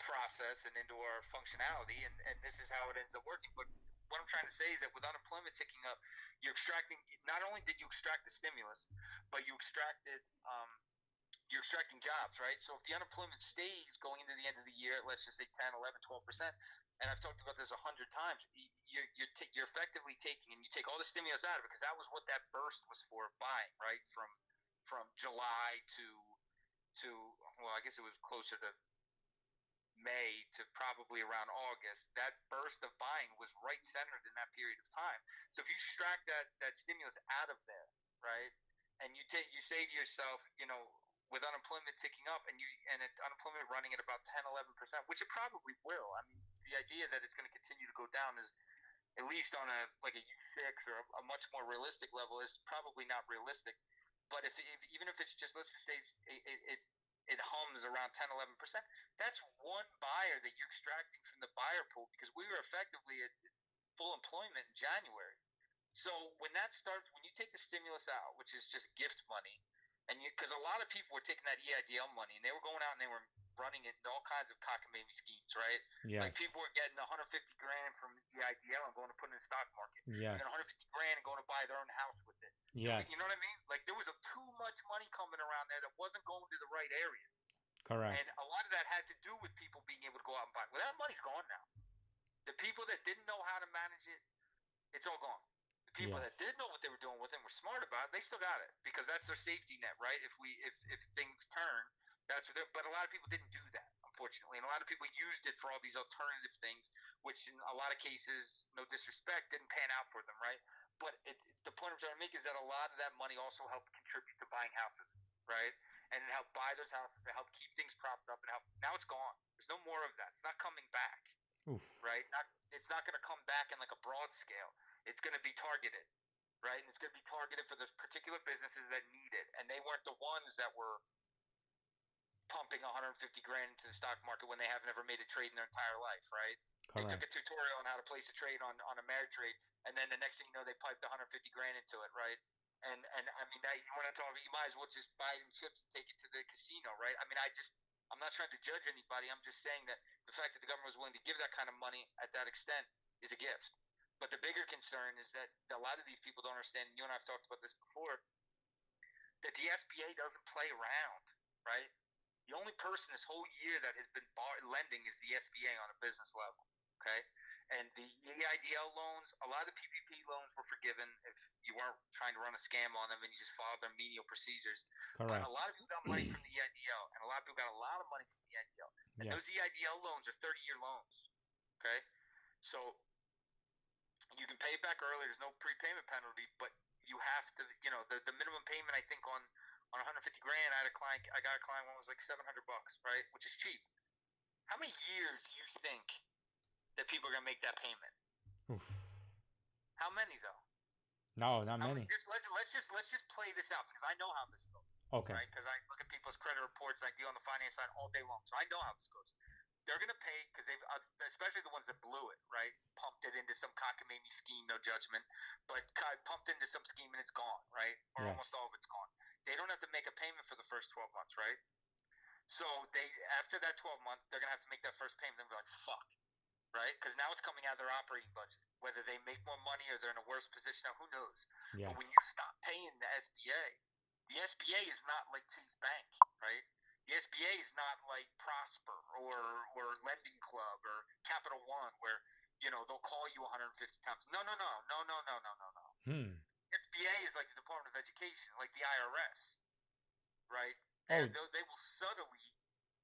process and into our functionality, and this is how it ends up working. But what I'm trying to say is that with unemployment ticking up, not only did you extract the stimulus, but you're extracting jobs, right? So if the unemployment stays going into the end of the year, let's just say 10, 11, 12%, and I've talked about this 100 times, you're effectively taking, and you take all the stimulus out of it, because that was what that burst was for, buying, right? From July to well, I guess it was closer to May to probably around August. That burst of buying was right centered in that period of time. So if you extract that stimulus out of there, right, and you say to yourself, with unemployment ticking up and unemployment running at about 10, 11%, which it probably will. I mean, the idea that it's going to continue to go down is, at least on a U6 or a much more realistic level, is probably not realistic. But even if it's just, let's just say it hums around 10, 11%, that's one buyer that you're extracting from the buyer pool, because we were effectively at full employment in January. So when you take the stimulus out, which is just gift money, and because a lot of people were taking that EIDL money and they were going out and they were running it in all kinds of cockamamie schemes, right? Yes. Like people were getting 150 grand from EIDL and going to put it in the stock market. Yes. And 150 grand and going to buy their own house with it. Yes. You know what I mean? Like there was too much money coming around there that wasn't going to the right area. Correct. And a lot of that had to do with people being able to go out and buy. Well, that money's gone now. The people that didn't know how to manage it, it's all gone. The people that did know what they were doing with it and were smart about it, they still got it, because that's their safety net, right? If things turn, that's what they're. But a lot of people didn't do that, unfortunately, and a lot of people used it for all these alternative things, which in a lot of cases, no disrespect, didn't pan out for them, right? But the point I'm trying to make is that a lot of that money also helped contribute to buying houses, right? And it helped buy those houses, it helped keep things propped up, and now it's gone. There's no more of that. It's not coming back. Oof. right? It's not going to come back in like a broad scale. It's going to be targeted, right? And it's going to be targeted for the particular businesses that need it. And they weren't the ones that were pumping 150 grand into the stock market when they have never made a trade in their entire life, right? They took a Correct. tutorial on how to place a trade on a merit trade, and then the next thing you know, they piped 150 grand into it, right? And I mean, that, you want to talk, you might as well just buy it in chips and take it to the casino, right? I mean, I'm not trying to judge anybody. I'm just saying that the fact that the government was willing to give that kind of money at that extent is a gift. But the bigger concern is that a lot of these people don't understand. You and I have talked about this before. That the SBA doesn't play around, right? The only person this whole year that has been lending is the SBA on a business level, okay? And the EIDL loans, a lot of the PPP loans were forgiven if you weren't trying to run a scam on them and you just followed their menial procedures. But Correct. a lot of people got money from the EIDL, and a lot of people got a lot of money from the EIDL. And those Yes. EIDL loans are 30-year loans, okay? So you can pay it back early. There's no prepayment penalty, but you have to, the minimum payment, I think, on 150 grand, I got a client when it was like $700, right? Which is cheap. How many years do you think that people are gonna make that payment? Oof. How many though? No, not How many? many. Let's just play this out because I know how this goes, Okay. right? Because I look at people's credit reports, and I deal on the finance side all day long, so I know how this goes. They're gonna pay because they've, especially the ones that blew it, right? Pumped it into some cockamamie scheme, no judgment, but pumped into some scheme and it's gone, right? Or Yes. almost all of it's gone. They don't have to make a payment for the first 12 months, right? So after that 12 month, they're gonna have to make that first payment. They're gonna be like, fuck, right? Because now it's coming out of their operating budget. Whether they make more money or they're in a worse position, now who knows? Yes. But when you stop paying the SBA is not like Chase Bank, right? The SBA is not like Prosper or Lending Club or Capital One, where they'll call you 150 times. No. Hmm. SBA is like the Department of Education, like the IRS, right? Oh. They will subtly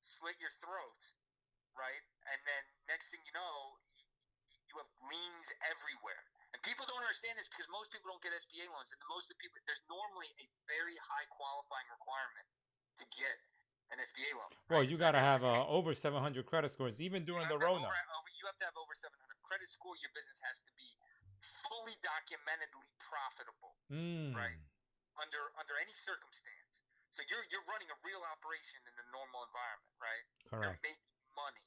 slit your throat, right? And then next thing you know, you have liens everywhere. And people don't understand this because most people don't get SBA loans. And most of the people, there's normally a very high qualifying requirement to get an SBA loan. Well, Right? you So gotta have over 700 credit scores, even during the Rona. You have to have over 700 credit score. Your business has to be fully documentedly profitable, right? Under any circumstance. So you're running a real operation in a normal environment, right? Correct. You're making money.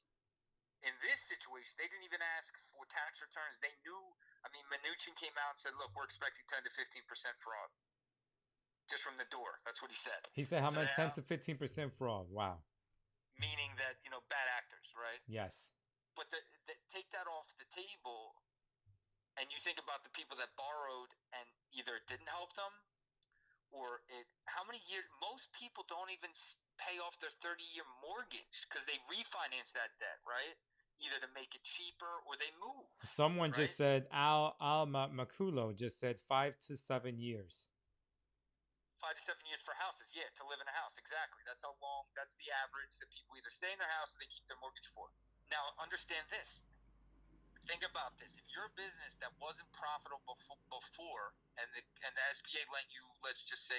In this situation, they didn't even ask for tax returns. They knew. I mean, Mnuchin came out and said, "Look, we're expecting 10 to 15% fraud, just from the door." That's what he said. He said how much? 10 to 15% fraud. Wow. Meaning that bad actors, right? Yes. But take that off the table, and you think about the people that borrowed and either it didn't help them, or how many years? Most people don't even pay off their 30-year mortgage because they refinance that debt, right? Either to make it cheaper or they move. Someone right? just said Al Maculo just said 5 to 7 years. 5 to 7 years for houses, yeah, to live in a house, exactly. That's how long. That's the average that people either stay in their house or they keep their mortgage for. Now, understand this. Think about this. If you're a business that wasn't profitable before, and the SBA lent you, let's just say,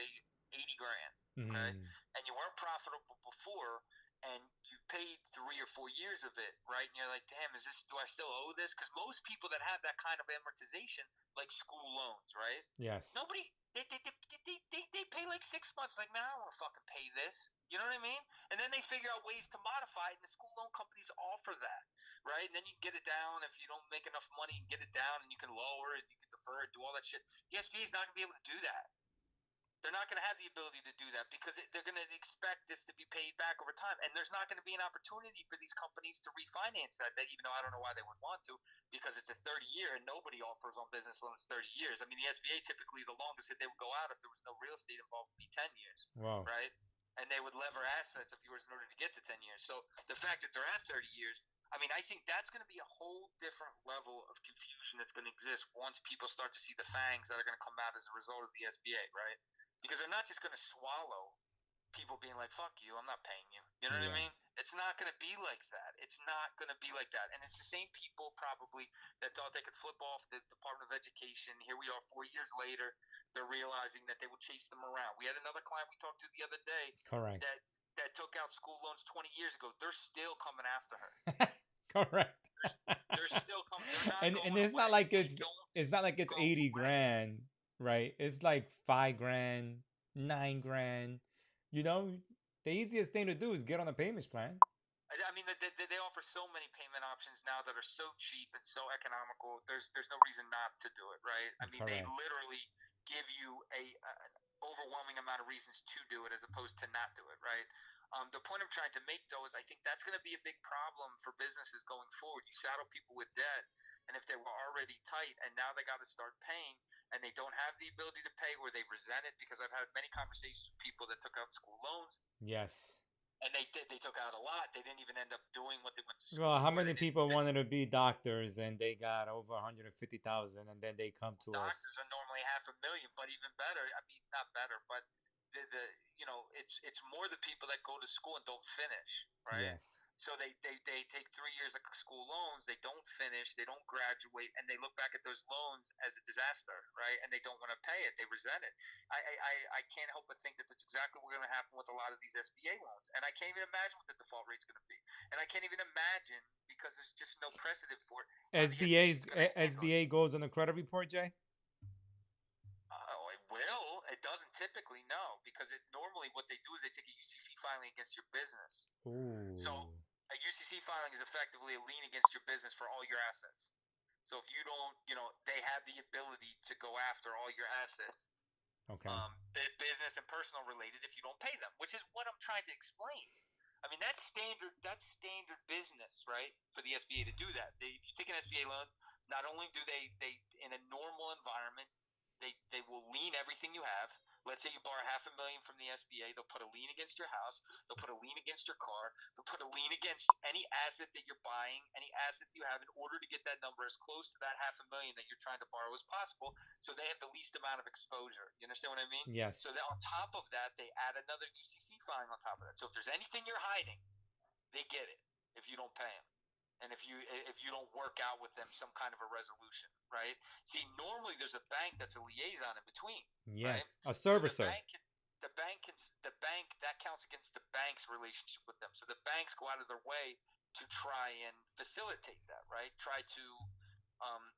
80 grand, okay, and you weren't profitable before, and you've paid 3 or 4 years of it, right? And you're like, damn, do I still owe this? Because most people that have that kind of amortization, like school loans, right? Yes. Nobody, they pay like 6 months. Like, man, I don't want to fucking pay this. You know what I mean? And then they figure out ways to modify it, and the school loan companies offer that, right? And then you can get it down if you don't make enough money. You can get it down, and you can lower it, you can defer it, do all that shit. The SBA is not going to be able to do that. They're not going to have the ability to do that because they're going to expect this to be paid back over time. And there's not going to be an opportunity for these companies to refinance that, even though I don't know why they would want to, because it's a 30-year and nobody offers on business loans 30 years. I mean, the SBA typically, the longest that they would go out if there was no real estate involved would be 10 years. Wow. Right? And they would lever assets of yours in order to get to 10 years. So the fact that they're at 30 years, I mean, I think that's going to be a whole different level of confusion that's going to exist once people start to see the fangs that are going to come out as a result of the SBA, right? Because they're not just going to swallow people being like, fuck you, I'm not paying you. You know what I mean? It's not going to be like that. It's not going to be like that. And it's the same people probably that thought they could flip off the Department of Education. Here we are 4 years later. They're realizing that they will chase them around. We had another client we talked to the other day. Correct. That took out school loans 20 years ago. They're still coming after her. Correct. They're still coming. They're not And going it's not away. like They don't it's not like it's go 80 away. grand, right? It's like 5 grand, 9 grand. You know, the easiest thing to do is get on a payments plan. I mean, they offer so many payment options now that are so cheap and so economical. There's no reason not to do it, right? I mean, they Correct. literally give you an overwhelming amount of reasons to do it as opposed to not do it, right? The point I'm trying to make though is I think that's going to be a big problem for businesses going forward. You saddle people with debt, and if they were already tight and now they got to start paying and they don't have the ability to pay or they resent it, because I've had many conversations with people that took out school loans Yes. and they took out a lot. They didn't even end up doing what they went to school Well, how for. They many didn't people fit. wanted to be doctors and they got over 150,000 and then they come to us? Doctors are normally 500,000, but even better. I mean, not better, but the it's more the people that go to school and don't finish, right? Yes. So they take 3 years of school loans, they don't finish, they don't graduate, and they look back at those loans as a disaster, right? And they don't want to pay it, they resent it. I can't help but think that that's exactly what's going to happen with a lot of these SBA loans, and I can't even imagine what the default rate's going to be, and I can't even imagine because there's just no precedent for it how the SBA is going to handle it. SBA goes on the credit report, Jay? Oh, it will. It doesn't typically, no, because it normally what they do is they take a UCC filing against your business. Ooh. So a UCC filing is effectively a lien against your business for all your assets. So if you don't, they have the ability to go after all your assets, Okay. business and personal related, if you don't pay them, which is what I'm trying to explain. I mean, that's standard. That's standard business, right? For the SBA to do that. If you take an SBA loan, not only do they in a normal environment, they will lien everything you have. Let's say you borrow 500,000 from the SBA, they'll put a lien against your house, they'll put a lien against your car, they'll put a lien against any asset that you're buying, any asset you have, in order to get that number as close to that 500,000 that you're trying to borrow as possible, so they have the least amount of exposure. You understand what I mean? Yes. So that on top of that, they add another UCC filing on top of that. So if there's anything you're hiding, they get it if you don't pay them. And if you don't work out with them some kind of a resolution, right? See, normally there's a bank that's a liaison in between, right? Yes. A So the servicer. bank that counts against the bank's relationship with them. So the banks go out of their way to try and facilitate that, right? Try to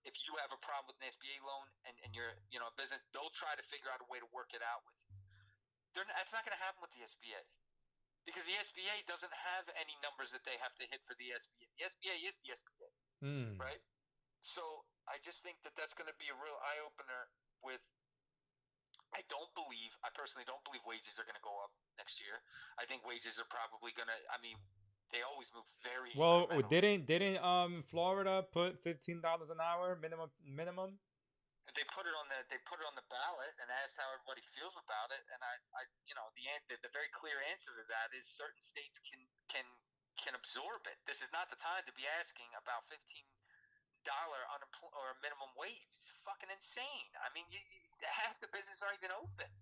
if you have a problem with an SBA loan and you're a business, they'll try to figure out a way to work it out with you. That's not going to happen with the SBA. Because the SBA doesn't have any numbers that they have to hit for the SBA. The SBA is the SBA, right? So I just think that that's going to be a real eye opener. I personally don't believe wages are going to go up next year. I think wages are probably going to. I mean, they always move very incrementally. Didn't Florida put $15 an hour minimum? They put it on the ballot and asked how everybody feels about it, and the very clear answer to that is certain states can absorb it. This is not the time to be asking about $15 or minimum wage. It's fucking insane. I mean, half the business aren't even open.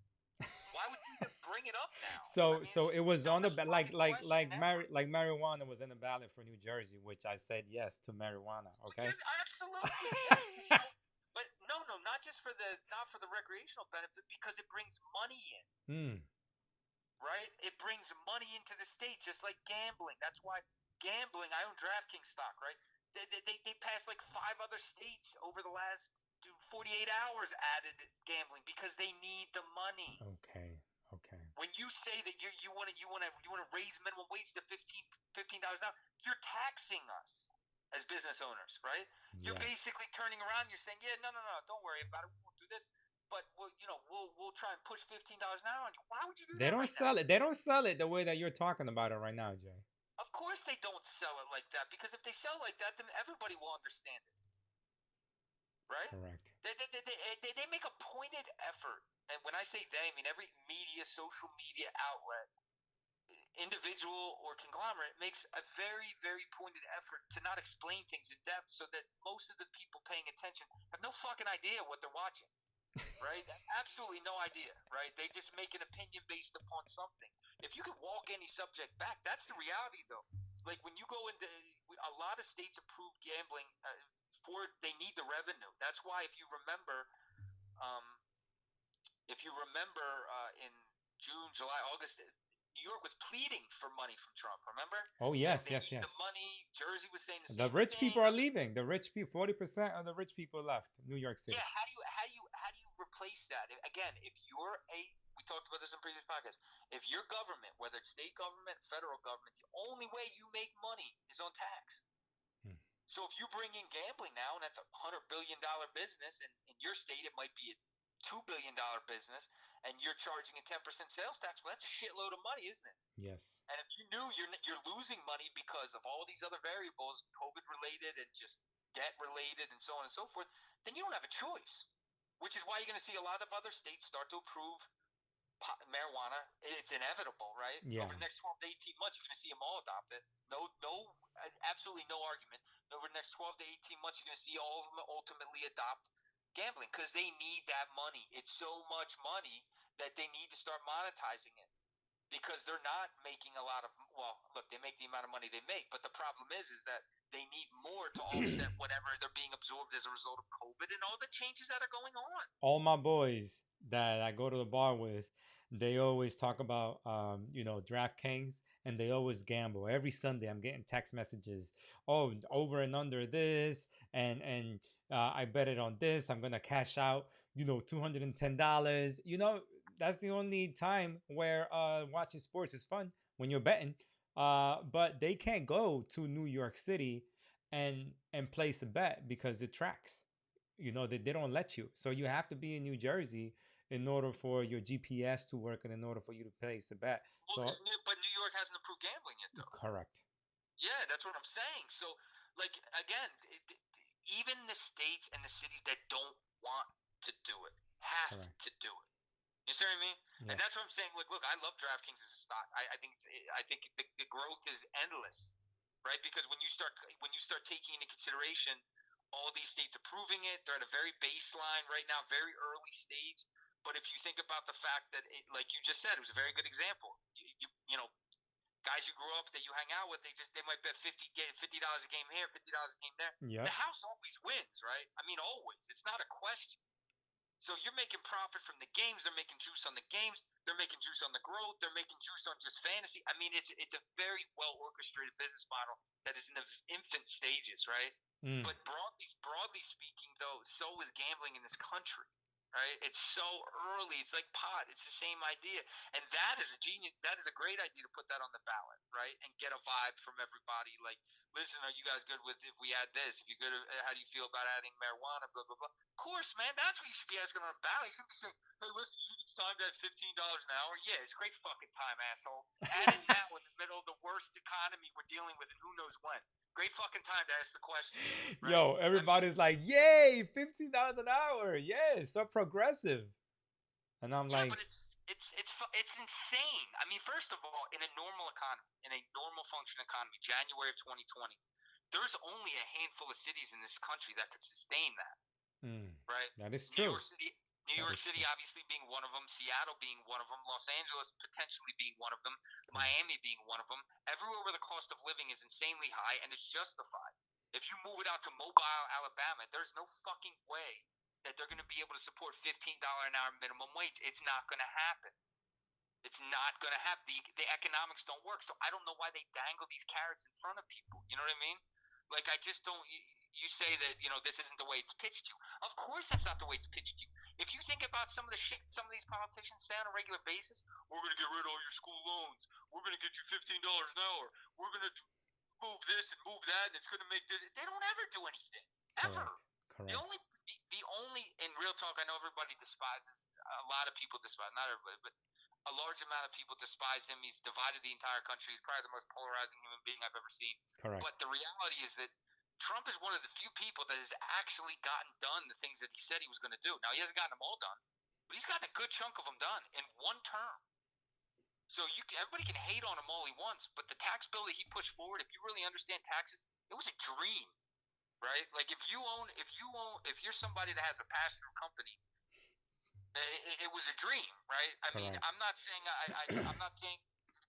Why would you even bring it up now? I mean, So it's it the was on the dumbest like fucking question ever. marijuana was in the ballot for New Jersey, which I said yes to marijuana. Okay. Absolutely, yes. But no, not just for the recreational benefit, because it brings money in. Right? It brings money into the state, just like gambling. That's why gambling. I own DraftKings stock, right? They passed like 5 other states over the last 48 hours added gambling because they need the money. Okay. When you say that you want to raise minimum wage to $15 an hour, you're taxing us as business owners, right? You're basically turning around. You're saying, yeah, no, don't worry about it. We won't do this. But we'll try and push $15 an hour on you. Why would you do They that don't right sell now? it. They don't sell it the way that you're talking about it right now, Jay. Of course they don't sell it like that, because if they sell like that, then everybody will understand it, right? Correct. They make a pointed effort, and when I say they, I mean every social media outlet, individual or conglomerate, makes a very, very pointed effort to not explain things in depth, so that most of the people paying attention have no fucking idea what they're watching. Right? Absolutely no idea, right? They just make an opinion based upon something. If you could walk any subject back, that's the reality, though. Like when you go into a lot of states approve gambling they need the revenue. That's why, if you remember, in June, July, August, New York was pleading for money from Trump. Remember, Oh saying yes, they yes, need yes. the money. Jersey was saying the The same rich thing. people are leaving. The rich people, 40% of the rich people left New York City. Yeah, how do you replace that? Again, if you're we talked about this in previous podcasts. If your government, whether it's state government, federal government, the only way you make money is on tax. Hmm. So if you bring in gambling now, and that's $100 billion business, and in your state it might be a $2 billion business, and you're charging a 10% sales tax, well, that's a shitload of money, isn't it? Yes. And if you knew you're losing money because of all these other variables, COVID related and just debt related and so on and so forth, then you don't have a choice. Which is why you're going to see a lot of other states start to approve marijuana. It's inevitable, right? Yeah. Over the next 12 to 18 months, you're going to see them all adopt it. Absolutely no argument. Over the next 12 to 18 months, you're going to see all of them ultimately adopt gambling because they need that money. It's so much money that they need to start monetizing it. Because they're not making a lot of, well, look, they make the amount of money they make, but the problem is that they need more to offset whatever they're being absorbed as a result of COVID and all the changes that are going on. All my boys that I go to the bar with, they always talk about, DraftKings, and they always gamble. Every Sunday, I'm getting text messages. Oh, over and under this, and I bet it on this. I'm gonna cash out, $210. That's the only time where watching sports is fun, when you're betting. But they can't go to New York City and place a bet because it tracks. They don't let you. So you have to be in New Jersey in order for your GPS to work and in order for you to place a bet. Well, So but New York hasn't approved gambling yet, though. correct. Yeah, that's what I'm saying. So, like, again, even the states and the cities that don't want to do it have Correct. to do it. You see what I mean? Yes. And that's what I'm saying. Look, I love DraftKings as a stock. I think the growth is endless, right? Because when you start taking into consideration all these states approving it, they're at a very baseline right now, very early stage. But if you think about the fact that, like you just said, it was a very good example. Guys you grew up that you hang out with, they might bet $50 a game here, $50 a game there. Yep. The house always wins, right? I mean, always. It's not a question. So you're making profit from the games. They're making juice on the games. They're making juice on the growth. They're making juice on just fantasy. I mean, it's a very well orchestrated business model that is in the infant stages, right? But broadly speaking, though, so is gambling in this country, right? It's so early. It's like pot. It's the same idea, and that is a genius. That is a great idea to put that on the ballot, right? And get a vibe from everybody. Like, listen, are you guys good with if we add this? If you're good, how do you feel about adding marijuana? Blah blah blah. Of course, man. That's what you should be asking on the ballot. You should be saying, "Hey, listen, you think it's time to add $15 an hour?" Yeah, it's great fucking time, asshole. Add it now in the middle of the worst economy we're dealing with, and who knows when. Great fucking time to ask the question. Right? Yo, everybody's like, "Yay, $15 an hour! Yeah, so progressive." And I'm Yeah, like, but it's insane. I mean, first of all, in a normal economy, in a normal functioning economy, January of 2020, there's only a handful of cities in this country that could sustain that. Right? that is New true. York City, New That York is City, true. obviously being one of them. Seattle being one of them. Los Angeles potentially being one of them. Correct. Miami being one of them. Everywhere where the cost of living is insanely high and it's justified. If you move it out to Mobile, Alabama, there's no fucking way that they're going to be able to support $15 an hour minimum wage. It's not going to happen. It's not going to happen. The economics don't work. So I don't know why they dangle these carrots in front of people. You know what I mean? Like, I just don't. You say that, this isn't the way it's pitched to you. Of course that's not the way it's pitched to you. If you think about some of the shit some of these politicians say on a regular basis, we're going to get rid of all your school loans. We're going to get you $15 an hour. We're going to move this and move that, and it's going to make this. They don't ever do anything. Ever. Correct. The only, in real talk, I know everybody despises, a lot of people despise, not everybody, but a large amount of people despise him. He's divided the entire country. He's probably the most polarizing human being I've ever seen. Correct. But the reality is that Trump is one of the few people that has actually gotten done the things that he said he was going to do. Now, he hasn't gotten them all done, but he's gotten a good chunk of them done in one term. So everybody can hate on him all he wants, but the tax bill that he pushed forward, if you really understand taxes, it was a dream, right? Like, if you're somebody that has a pass-through company, it was a dream, right? I mean, Correct. I'm not saying I'm not saying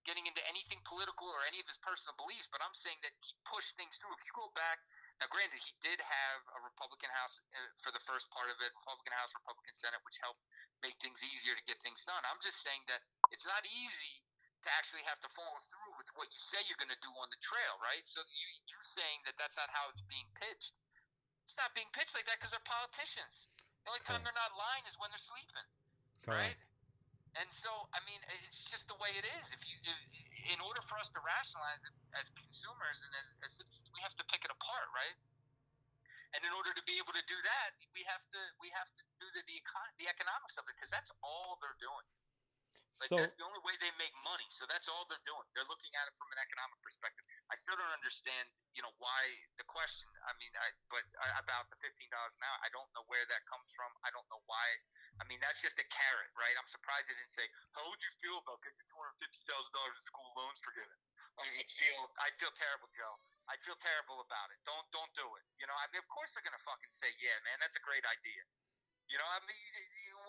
getting into anything political or any of his personal beliefs, but I'm saying that he pushed things through. If you go back, now granted, he did have a Republican House for the first part of it, Republican House, Republican Senate, which helped make things easier to get things done. I'm just saying that it's not easy to actually have to follow through with what you say you're going to do on the trail, right? So you saying that that's not how it's being pitched. It's not being pitched like that because they're politicians. The only time Correct. they're not lying is when they're sleeping, right? Correct. And so, I mean, it's just the way it is. In order for us to rationalize it as consumers and as citizens, we have to pick it apart, right? And in order to be able to do that, we have to do the economics of it, because that's all they're doing. Like, So that's the only way they make money. So that's all they're doing. They're looking at it from an economic perspective. I still don't understand, why the question. I mean, about the $15 an hour. I don't know where that comes from. I don't know why. I mean, that's just a carrot, right? I'm surprised they didn't say, "How would you feel about getting $250,000 in school loans forgiven?" I'd feel terrible, Joe. I'd feel terrible about it. Don't do it. I mean, of course they're gonna fucking say, "Yeah, man, that's a great idea." I mean,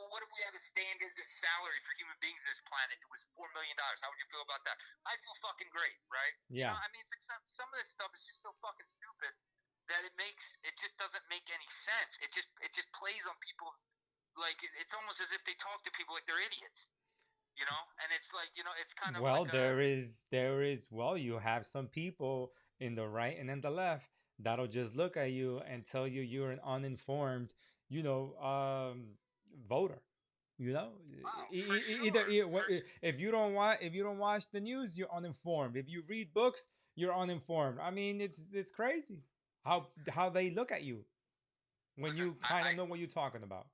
what if we had a standard salary for human beings on this planet? It was $4 million. How would you feel about that? I'd feel fucking great, right? yeah. I mean, it's like some of this stuff is just so fucking stupid that it just doesn't make any sense. It just plays on people's, like, it's almost as if they talk to people like they're idiots. And it's like, it's kind of Well, like a there is well, you have some people in the right and in the left that'll just look at you and tell you you're an uninformed, you know, voter. You know, wow, for sure, if you don't watch the news, you're uninformed. If you read books, you're uninformed. I mean, it's crazy how they look at you when listen. you kind of know what you're talking about.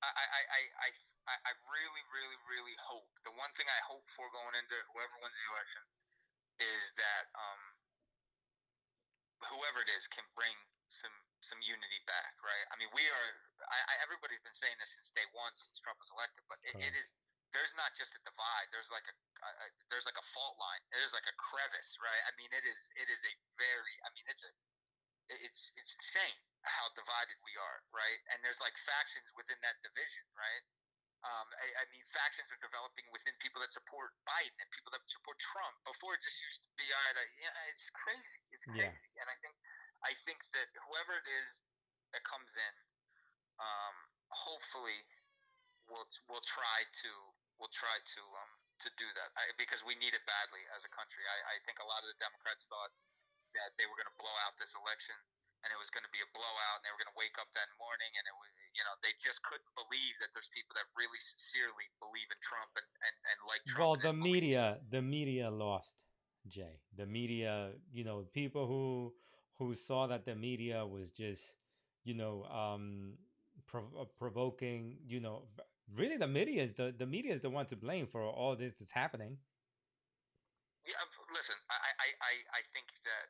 I, I, I, I, I really, really, really hope. The one thing I hope for going into whoever wins the election is that whoever it is can bring some unity back, right? I mean, we are. Everybody's been saying this since day one, since Trump was elected. But it Correct. is. There's not just a divide. There's like a fault line. There's like a crevice, right? I mean, it is. It is a very. I mean, it's insane how divided we are, right? And there's like factions within that division, right? I mean, factions are developing within people that support Biden and people that support Trump. Before, it just used to be, it's crazy. It's Yeah. crazy. And I think that whoever it is that comes in, hopefully, will try to do that, because we need it badly as a country. I think a lot of the Democrats thought that they were going to blow out this election, and it was going to be a blowout, and they were going to wake up that morning, and it was, they just couldn't believe that there's people that really sincerely believe in Trump and like Trump Well, and his beliefs. the media lost, Jay. The media, people who saw that the media was just, you know, provoking, really the media is the one to blame for all this that's happening. Yeah, listen, I think that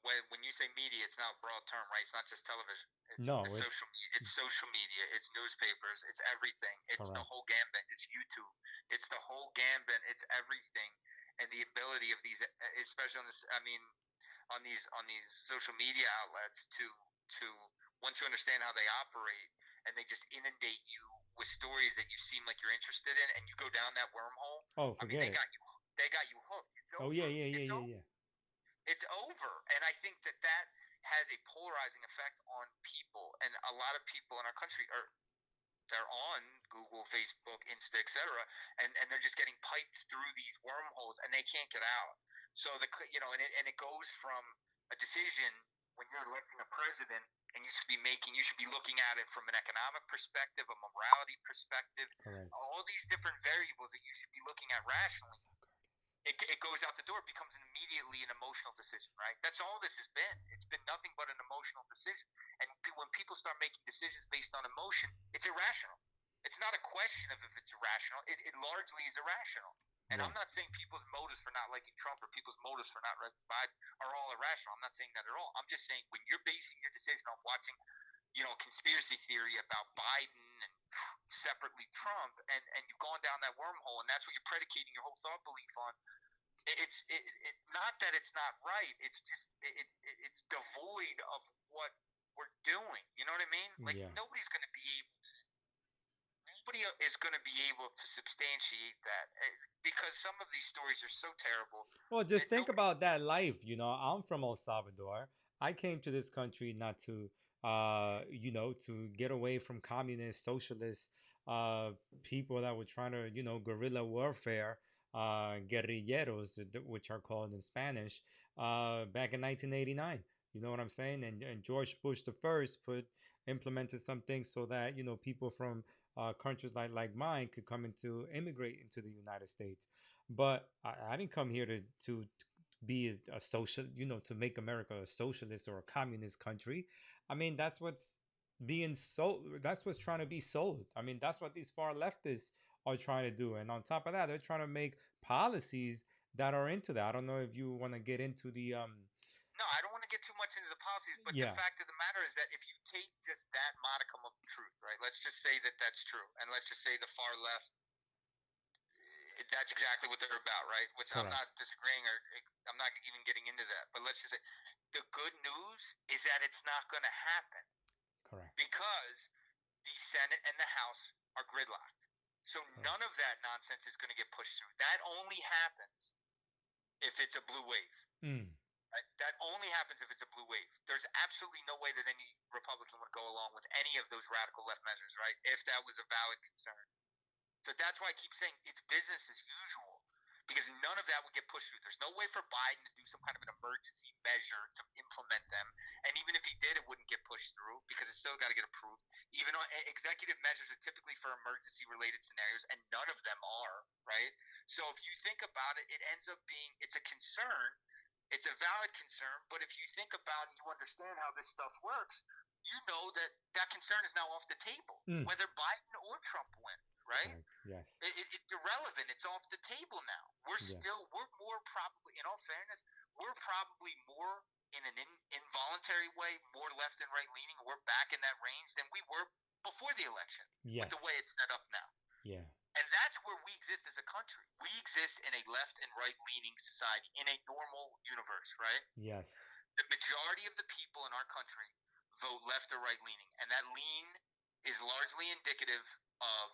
when you say media, it's not a broad term, right? It's not just television. It's the No, social media. It's social media. It's newspapers. It's everything. It's the correct. whole gambit. It's YouTube. It's the whole gambit. It's everything. And the ability of these, especially on this, I mean, on these social media outlets to once you understand how they operate, and they just inundate you with stories that you seem like you're interested in, and you go down that wormhole. Oh, I mean, forget it. they got you hooked. It's Oh over. yeah, yeah, yeah, It's yeah, over. yeah. It's over. And I think that has a polarizing effect on people, and a lot of people in our country are they're on Google, Facebook, Insta, etc., and they're just getting piped through these wormholes, and they can't get out. So and it goes from a decision when you're electing a president, and you should be looking at it from an economic perspective, a morality perspective, Correct. all these different variables that you should be looking at rationally. It goes out the door. It becomes immediately an emotional decision, right? That's all this has been. It's been nothing but an emotional decision. And when people start making decisions based on emotion, it's irrational. It's not a question of if it's irrational. It largely is irrational. And Yeah. I'm not saying people's motives for not liking Trump or people's motives for not liking Biden are all irrational. I'm not saying that at all. I'm just saying when you're basing your decision off watching, conspiracy theory about Biden and separately Trump, and you've gone down that wormhole, and that's what you're predicating your whole thought belief on. It's not that it's not right. It's just it's devoid of what we're doing. You know what I mean? Like, Yeah. nobody is going to be able to substantiate that, because some of these stories are so terrible Well, that just think nobody. about that life. I'm from El Salvador. I came to this country not to, to get away from communist, socialist, uh, people that were trying to, guerrilla warfare. guerrilleros, which are called in Spanish, back in 1989. You know what I'm saying? And George Bush the first implemented some things so that people from countries like mine could come into immigrate into the United States. But I didn't come here to be a social, to make America a socialist or a communist country. I mean, that's what's being sold. That's what's trying to be sold. I mean, that's what these far leftists are trying to do. And on top of that, they're trying to make policies that are into that. I don't know if you want to get into the No, I don't want to get too much into the policies, but the yeah, fact of the matter is that if you take just that modicum of truth, right? Let's just say that that's true, and let's just say the far left, that's exactly what they're about, right? Which I'm correct, not disagreeing, or I'm not even getting into that. But let's just say the good news is that it's not going to happen correct, because the Senate and the House are gridlocked. So correct. none of that nonsense is going to get pushed through. That only happens if it's a blue wave. Mm, Right? That only happens if it's a blue wave. There's absolutely no way that any Republican would go along with any of those radical left measures, right? If that was a valid concern. So that's why I keep saying it's business as usual, because none of that would get pushed through. There's no way for Biden to do some kind of an emergency measure to implement them. And even if he did, it wouldn't get pushed through because it's still got to get approved. Even though executive measures are typically for emergency related scenarios, and none of them are, right? So if you think about it, it ends up being, it's a concern. It's a valid concern, but if you think about and you understand how this stuff works, you know that that concern is now off the table, mm, whether Biden or Trump win, right? correct. Yes. It's irrelevant. It's off the table now. Yes. We're more probably, in all fairness, we're probably more in an involuntary way, more left and right leaning. We're back in that range than we were before the election with the Yes. way it's set up now. Yeah. And that's where we exist as a country. We exist in a left and right leaning society in a normal universe, right? Yes. The majority of the people in our country vote left or right leaning, and that lean is largely indicative of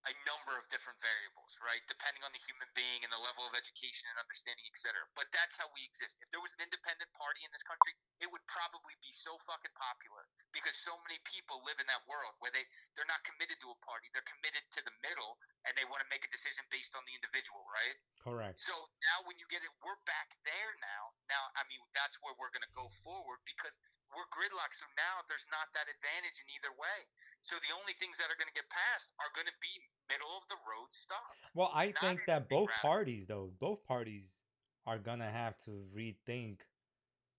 a number of different variables, right? Depending on the human being and the level of education and understanding, et cetera. But that's how we exist. If there was an independent party in this country, it would probably be so fucking popular because so many people live in that world where they're not committed to a party. They're committed to the middle and they want to make a decision based on the individual, right? Correct. So now when you get it, we're back there now. Now, I mean, that's where we're going to go forward because we're gridlocked. So now there's not that advantage in either way. So the only things that are going to get passed are going to be middle of the road stuff. Well, I Not think that anything radical. both parties are gonna have to rethink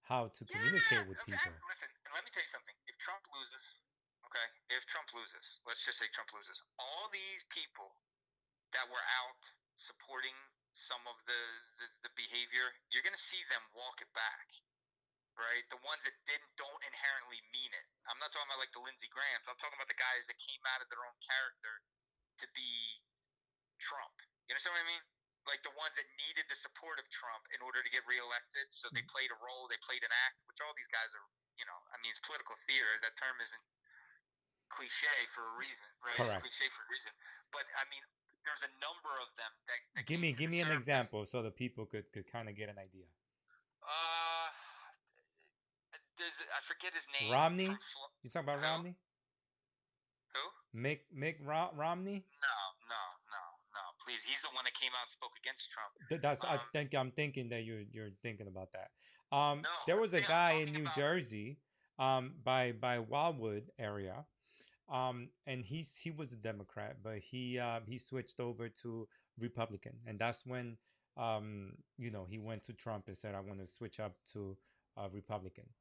how to Yeah. communicate with people. Listen, let me tell you something. If Trump loses, okay, if Trump loses, let's just say Trump loses, all these people that were out supporting some of the behavior, you're going to see them walk it back, right? The ones that don't inherently mean it. I'm not talking about like the Lindsey Grahams. I'm talking about the guys that came out of their own character to be Trump. You understand what I mean? Like the ones that needed the support of Trump in order to get reelected. So they played a role, they played an act, which all these guys are, I mean, it's political theater. That term isn't cliche for a reason, right? It's Correct. cliche for a reason. But I mean, there's a number of them that Give came me to give the me an surface. example so the people could kind of get an idea. Uh, I forget his name from Romney? You talking about who? Romney? Who? Romney? No, no, no, no. Please, he's the one that came out and spoke against Trump. That's I Um, think I'm thinking that you're thinking about that. no, There was a I'm guy in talking New about. Jersey, by Wildwood area, and he was a Democrat, but he switched over to Republican, and that's when he went to Trump and said, "I want to switch up to Republican,"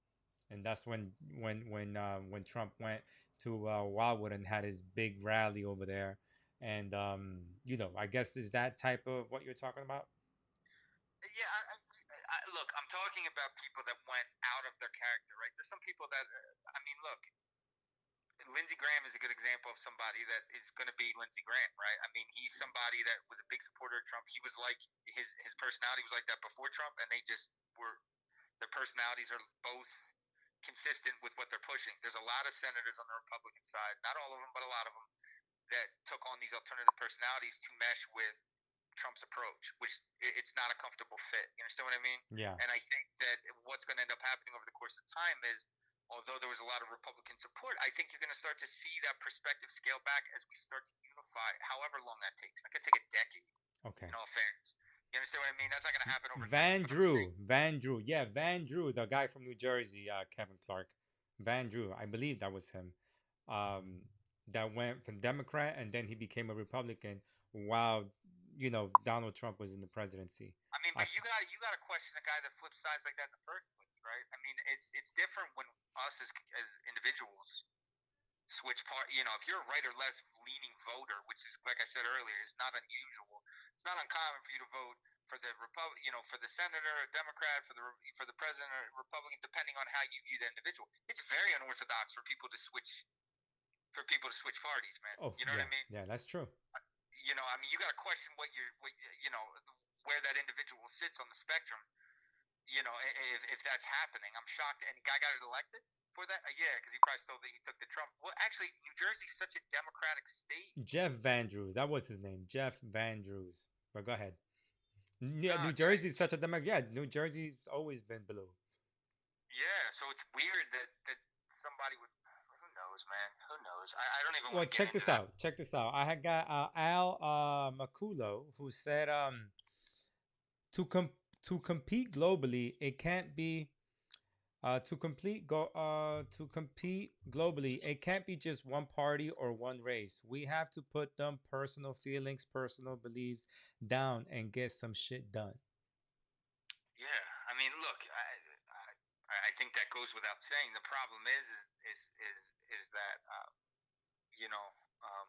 and that's when Trump went to Wildwood and had his big rally over there, and I guess is that type of what you're talking about? Yeah, look, I'm talking about people that went out of their character, right? There's some people that, I mean, look, Lindsey Graham is a good example of somebody that is going to be Lindsey Graham, right? I mean, he's somebody that was a big supporter of Trump. He was like his personality was like that before Trump, and they just were their personalities are both consistent with what they're pushing. There's a lot of senators on the Republican side, not all of them, but a lot of them that took on these alternative personalities to mesh with Trump's approach, which it's not a comfortable fit. You understand what I mean? Yeah. And I think that what's going to end up happening over the course of time is, although there was a lot of Republican support, I think you're going to start to see that perspective scale back as we start to unify, however long that takes. That could take a decade. Okay. In all fairness, you understand what I mean? That's not gonna happen overnight. Van But I'm saying, Drew. Van Drew. Yeah, Van Drew, the guy from New Jersey, Kevin Clark. Van Drew. I believe that was him. Um, that went from Democrat and then he became a Republican while, Donald Trump was in the presidency. I mean, I but you gotta question a guy that flips sides like that in the first place, right? I mean, it's different when us as individuals switch part. If you're a right or left leaning voter, which is like I said earlier, is not unusual. It's not uncommon for you to vote for the for the senator, Democrat, for the president, or Republican, depending on how you view the individual. It's very unorthodox for people to switch parties, man. Oh, You know yeah. what I mean? Yeah, that's true. I mean, you got to question where that individual sits on the spectrum. If that's happening, I'm shocked. And the guy got elected for that. Yeah, because he probably stole that he took the Trump. Well, actually, New Jersey's such a Democratic state. Jeff Van Drews. That was his name. Jeff Van Drews. But go ahead. Yeah, No, New Jersey is such a Democrat. Yeah, New Jersey's always been blue. yeah. So it's weird that somebody would. Who knows, man? Who knows? I don't even Well, want to get check into this that. out. Check this out. I had got Al Maculo who said to com- to compete globally, it can't be to compete globally, it can't be just one party or one race. We have to put them personal feelings, personal beliefs down and get some shit done. Yeah, I mean, look, I think that goes without saying. The problem is that you know, um,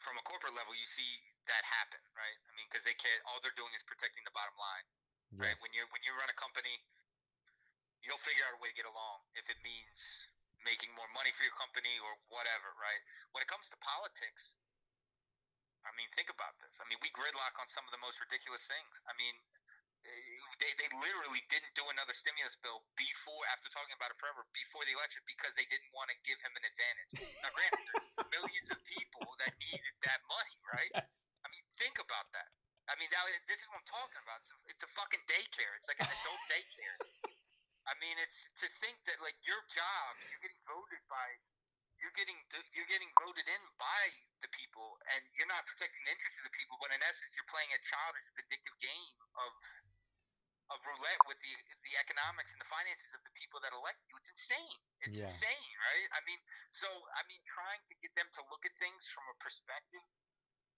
from a corporate level, you see that happen, right? I mean, because they can't. All they're doing is protecting the bottom line, right? Yes. When you run a company, you'll figure out a way to get along if it means making more money for your company or whatever, right? When it comes to politics, I mean, think about this. I mean, we gridlock on some of the most ridiculous things. I mean, they literally didn't do another stimulus bill after talking about it forever, before the election, because they didn't want to give him an advantage. Now, granted, there's millions of people that needed that money, right? Yes. I mean, think about that. I mean, now this is what I'm talking about. It's a fucking daycare. It's like an adult daycare. I mean, it's to think that like your job, you're getting voted in by the people, and you're not protecting the interests of the people, but in essence, you're playing a childish, addictive game of roulette with the economics and the finances of the people that elect you. It's insane. It's Yeah. insane, right? I mean, trying to get them to look at things from a perspective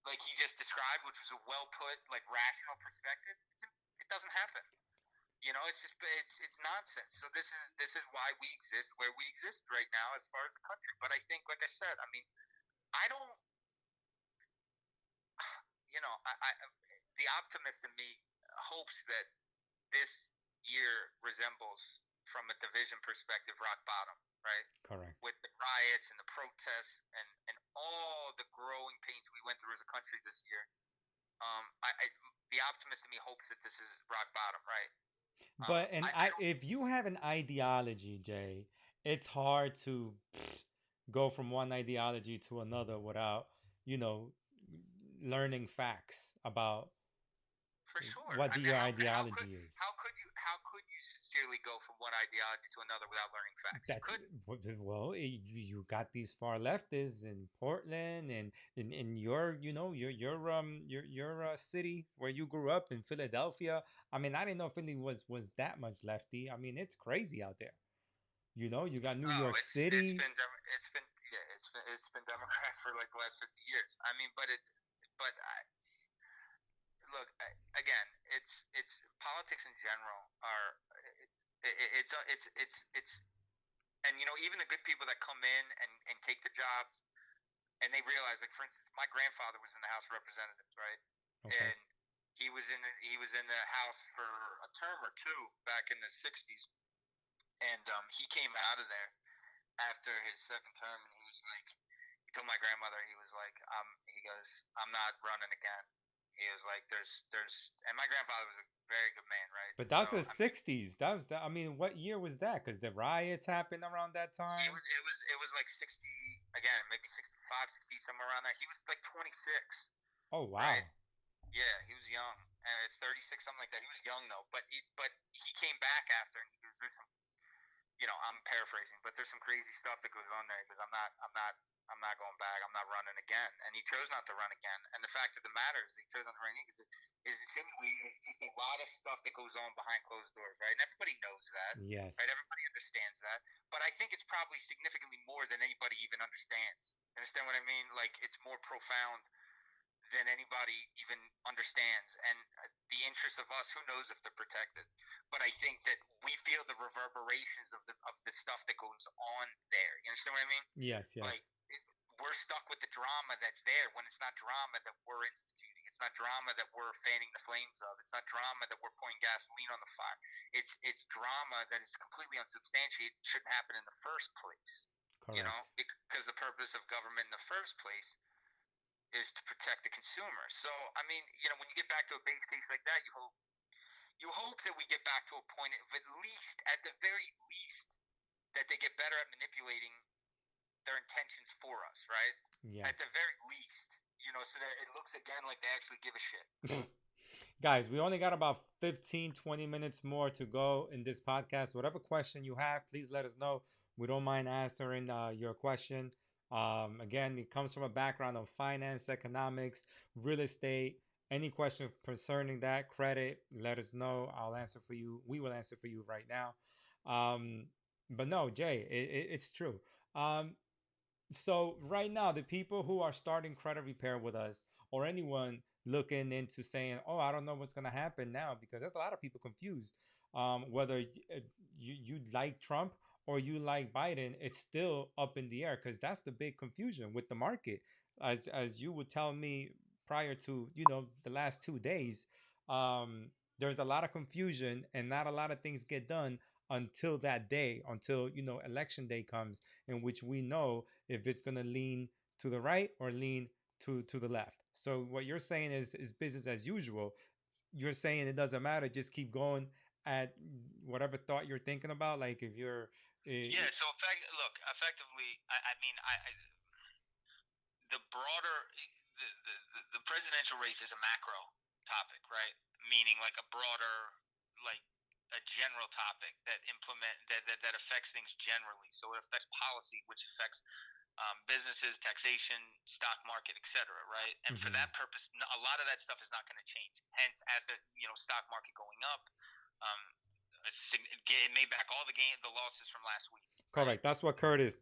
like he just described, which was a well put, like rational perspective, it doesn't happen. It's nonsense. So this is why we exist where we exist right now as far as the country. But I think, like I said, I mean, I don't, I the optimist in me hopes that this year resembles, from a division perspective, rock bottom, right? Correct. With the riots and the protests and all the growing pains we went through as a country this year. The optimist in me hopes that this is rock bottom, right? But I don't. if you have an ideology, Jay, it's hard to go from one ideology to another without, you know, learning facts about For sure. what I mean, your how could ideology is. you sincerely go from one ideology to another without learning facts? You That's could. well, you got these far leftists in Portland and in your, your city where you grew up in Philadelphia. I mean, I didn't know Philly was that much lefty. I mean, it's crazy out there. You got New Oh, York City. it's been Democrat for like the last 50 years. I mean, but look, again, it's politics in general are it's and even the good people that come in and take the jobs, and they realize, like, for instance, my grandfather was in the House of Representatives, right? Okay. And he was in the House for a term or two back in the '60s, and he came out of there after his second term, and he told my grandmother, he goes, I'm not running again. He was like, and my grandfather was a very good man, right? But that So was the I mean, '60s. That was I mean, what year was that? Because the riots happened around that he time. was it was like 60 again, maybe 65, 60, somewhere around there. He was like 26, Oh wow. right? Yeah, he was young, 36, something like that. He was young though, but he came back after, and he goes, listen, I'm paraphrasing, but there's some crazy stuff that goes on there because I'm not going back. I'm not running again. And he chose not to run again. And the fact of the matter is, he chose not to run again because is insinuating there's just a lot of stuff that goes on behind closed doors, right? And everybody knows that, Yes. right? Everybody understands that. But I think it's probably significantly more than anybody even understands. Understand what I mean? Like, it's more profound than anybody even understands. And the interests of us, who knows if they're protected? But I think that we feel the reverberations of the stuff that goes on there. You understand what I mean? Yes, yes. Like, we're stuck with the drama that's there when it's not drama that we're instituting. It's not drama that we're fanning the flames of. It's not drama that we're pouring gasoline on the fire. It's drama that is completely unsubstantiated. It shouldn't happen in the first place. Correct. Because the purpose of government in the first place is to protect the consumer. So, I mean, when you get back to a base case like that, you hope that we get back to a point of, at the very least, that they get better at manipulating their intentions for us, right? Yes. At the very least, so that it looks again like they actually give a shit. Guys, we only got about 15, 20 minutes more to go in this podcast. Whatever question you have, please let us know. We don't mind answering your question. Again, it comes from a background of finance, economics, real estate. Any question concerning that, credit, let us know. I'll answer for you. We will answer for you right now. But no, Jay, it's true. So right now, the people who are starting credit repair with us, or anyone looking into saying, "Oh, I don't know what's gonna happen now," because there's a lot of people confused. Whether you like Trump or you like Biden, it's still up in the air because that's the big confusion with the market. As you would tell me prior to the last 2 days, there's a lot of confusion and not a lot of things get done until that day, until election day comes, in which we know if it's going to lean to the right or lean to the left. So what you're saying is business as usual. You're saying it doesn't matter, just keep going at whatever thought you're thinking about. Like if you're Yeah. So effectively, I mean, the broader the presidential race is a macro topic, right? Meaning like a broader, like a general topic that affects things generally. So it affects policy, which affects businesses, taxation, stock market, etc. Right? And for that purpose, a lot of that stuff is not going to change. Hence, as a stock market going up, it made back all the losses from last week. Correct. Right? That's what Curtis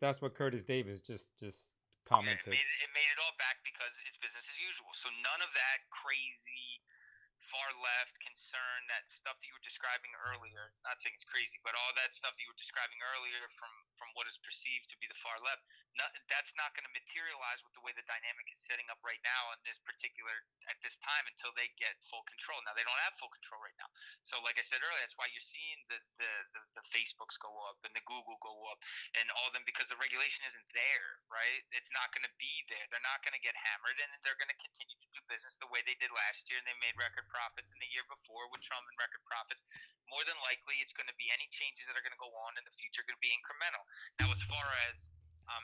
Davis just commented. Yeah, it made it all back because it's business as usual. So none of that crazy far left concern, that stuff that you were describing earlier, not saying it's crazy, but all that stuff that you were describing earlier from what is perceived to be the far left, that's not going to materialize with the way the dynamic is setting up right now at this time, until they get full control. Now, they don't have full control right now. So like I said earlier, that's why you're seeing the Facebooks go up and the Google go up and all of them, because the regulation isn't there, right? It's not going to be there. They're not going to get hammered, and they're going to continue to do business the way they did last year, and they made record profits in the year before with Trump, and record profits. More than likely, it's going to be any changes that are going to go on in the future are going to be incremental. Now, as far as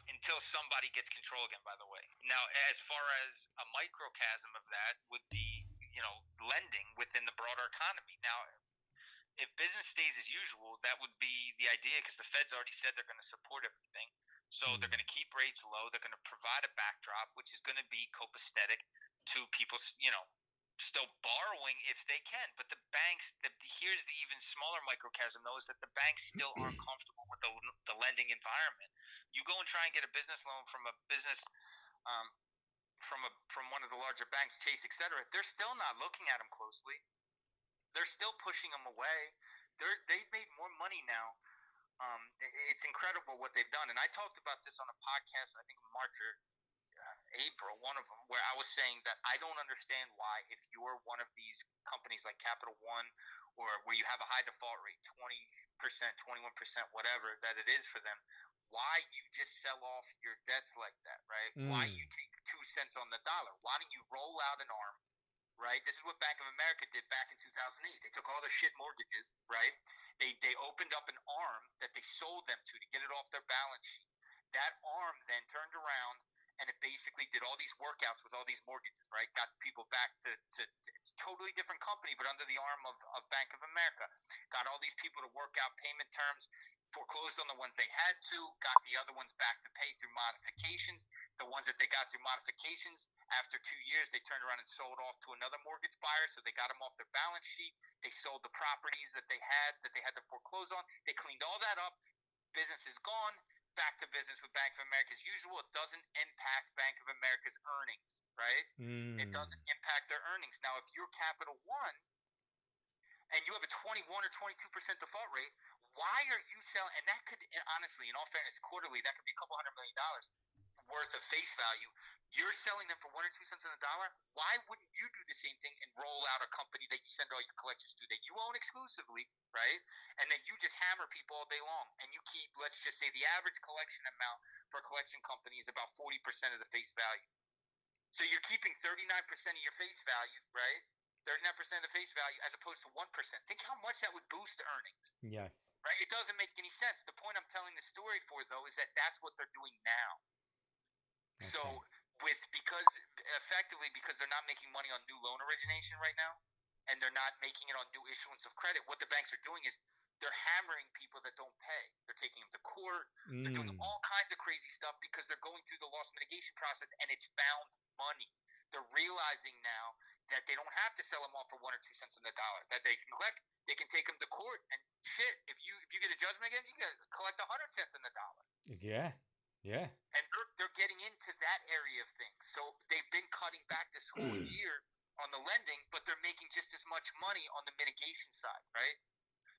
until somebody gets control again, by the way. Now, as far as a microcosm of that would be, lending within the broader economy. Now, if business stays as usual, that would be the idea, because the Fed's already said they're going to support everything. So they're going to keep rates low. They're going to provide a backdrop, which is going to be copacetic to people, still borrowing if they can. But the banks, here's the even smaller microcosm, though, is that the banks still aren't comfortable with the lending environment. You go and try and get a business loan from a business, from one of the larger banks, Chase, etc. They're still not looking at them closely. They're still pushing them away. They've made more money now. It's incredible what they've done. And I talked about this on a podcast, I think March or April, one of them, where I was saying that I don't understand why, if you're one of these companies like Capital One, or where you have a high default rate, 20%, 21%, whatever that it is for them, why you just sell off your debts like that, right? Why you take 2 cents on the dollar? Why don't you roll out an arm, right? This is what Bank of America did back in 2008. They took all their shit mortgages, right? They opened up an arm that they sold them to get it off their balance sheet. That arm then turned around and it basically did all these workouts with all these mortgages, right? Got people back to it's a totally different company, but under the arm of Bank of America. Got all these people to work out payment terms, foreclosed on the ones they had to, got the other ones back to pay through modifications. The ones that they got through modifications, after 2 years, they turned around and sold off to another mortgage buyer, so they got them off their balance sheet. They sold the properties that they had to foreclose on. They cleaned all that up. Business is gone. Back to business with Bank of America as usual. It doesn't impact Bank of America's earnings, right? It doesn't impact their earnings. Now, if you're Capital One and you have a 21 or 22% default rate, why are you selling? And that could, honestly, in all fairness, quarterly, that could be a couple $100 million worth of face value. You're selling them for 1 or 2 cents on the dollar. Why wouldn't you do the same thing and roll out a company that you send all your collections to, that you own exclusively, right? And then you just hammer people all day long, and you keep, let's just say, the average collection amount for a collection company is about 40% of the face value. So you're keeping 39% of your face value, right? 39% of the face value as opposed to 1%. Think how much that would boost earnings. Yes. Right? It doesn't make any sense. The point I'm telling the story for, though, is that that's what they're doing now. Okay. So because they're not making money on new loan origination right now, and they're not making it on new issuance of credit, what the banks are doing is they're hammering people that don't pay. They're taking them to court. They're doing all kinds of crazy stuff because they're going through the loss mitigation process, and it's found money. They're realizing now that they don't have to sell them off for 1 or 2 cents on the dollar. That they can collect, they can take them to court, and shit, if you get a judgment against you, can collect 100 cents on the dollar. Yeah. And they're getting into that area of things. So they've been cutting back this whole year on the lending, but they're making just as much money on the mitigation side, right?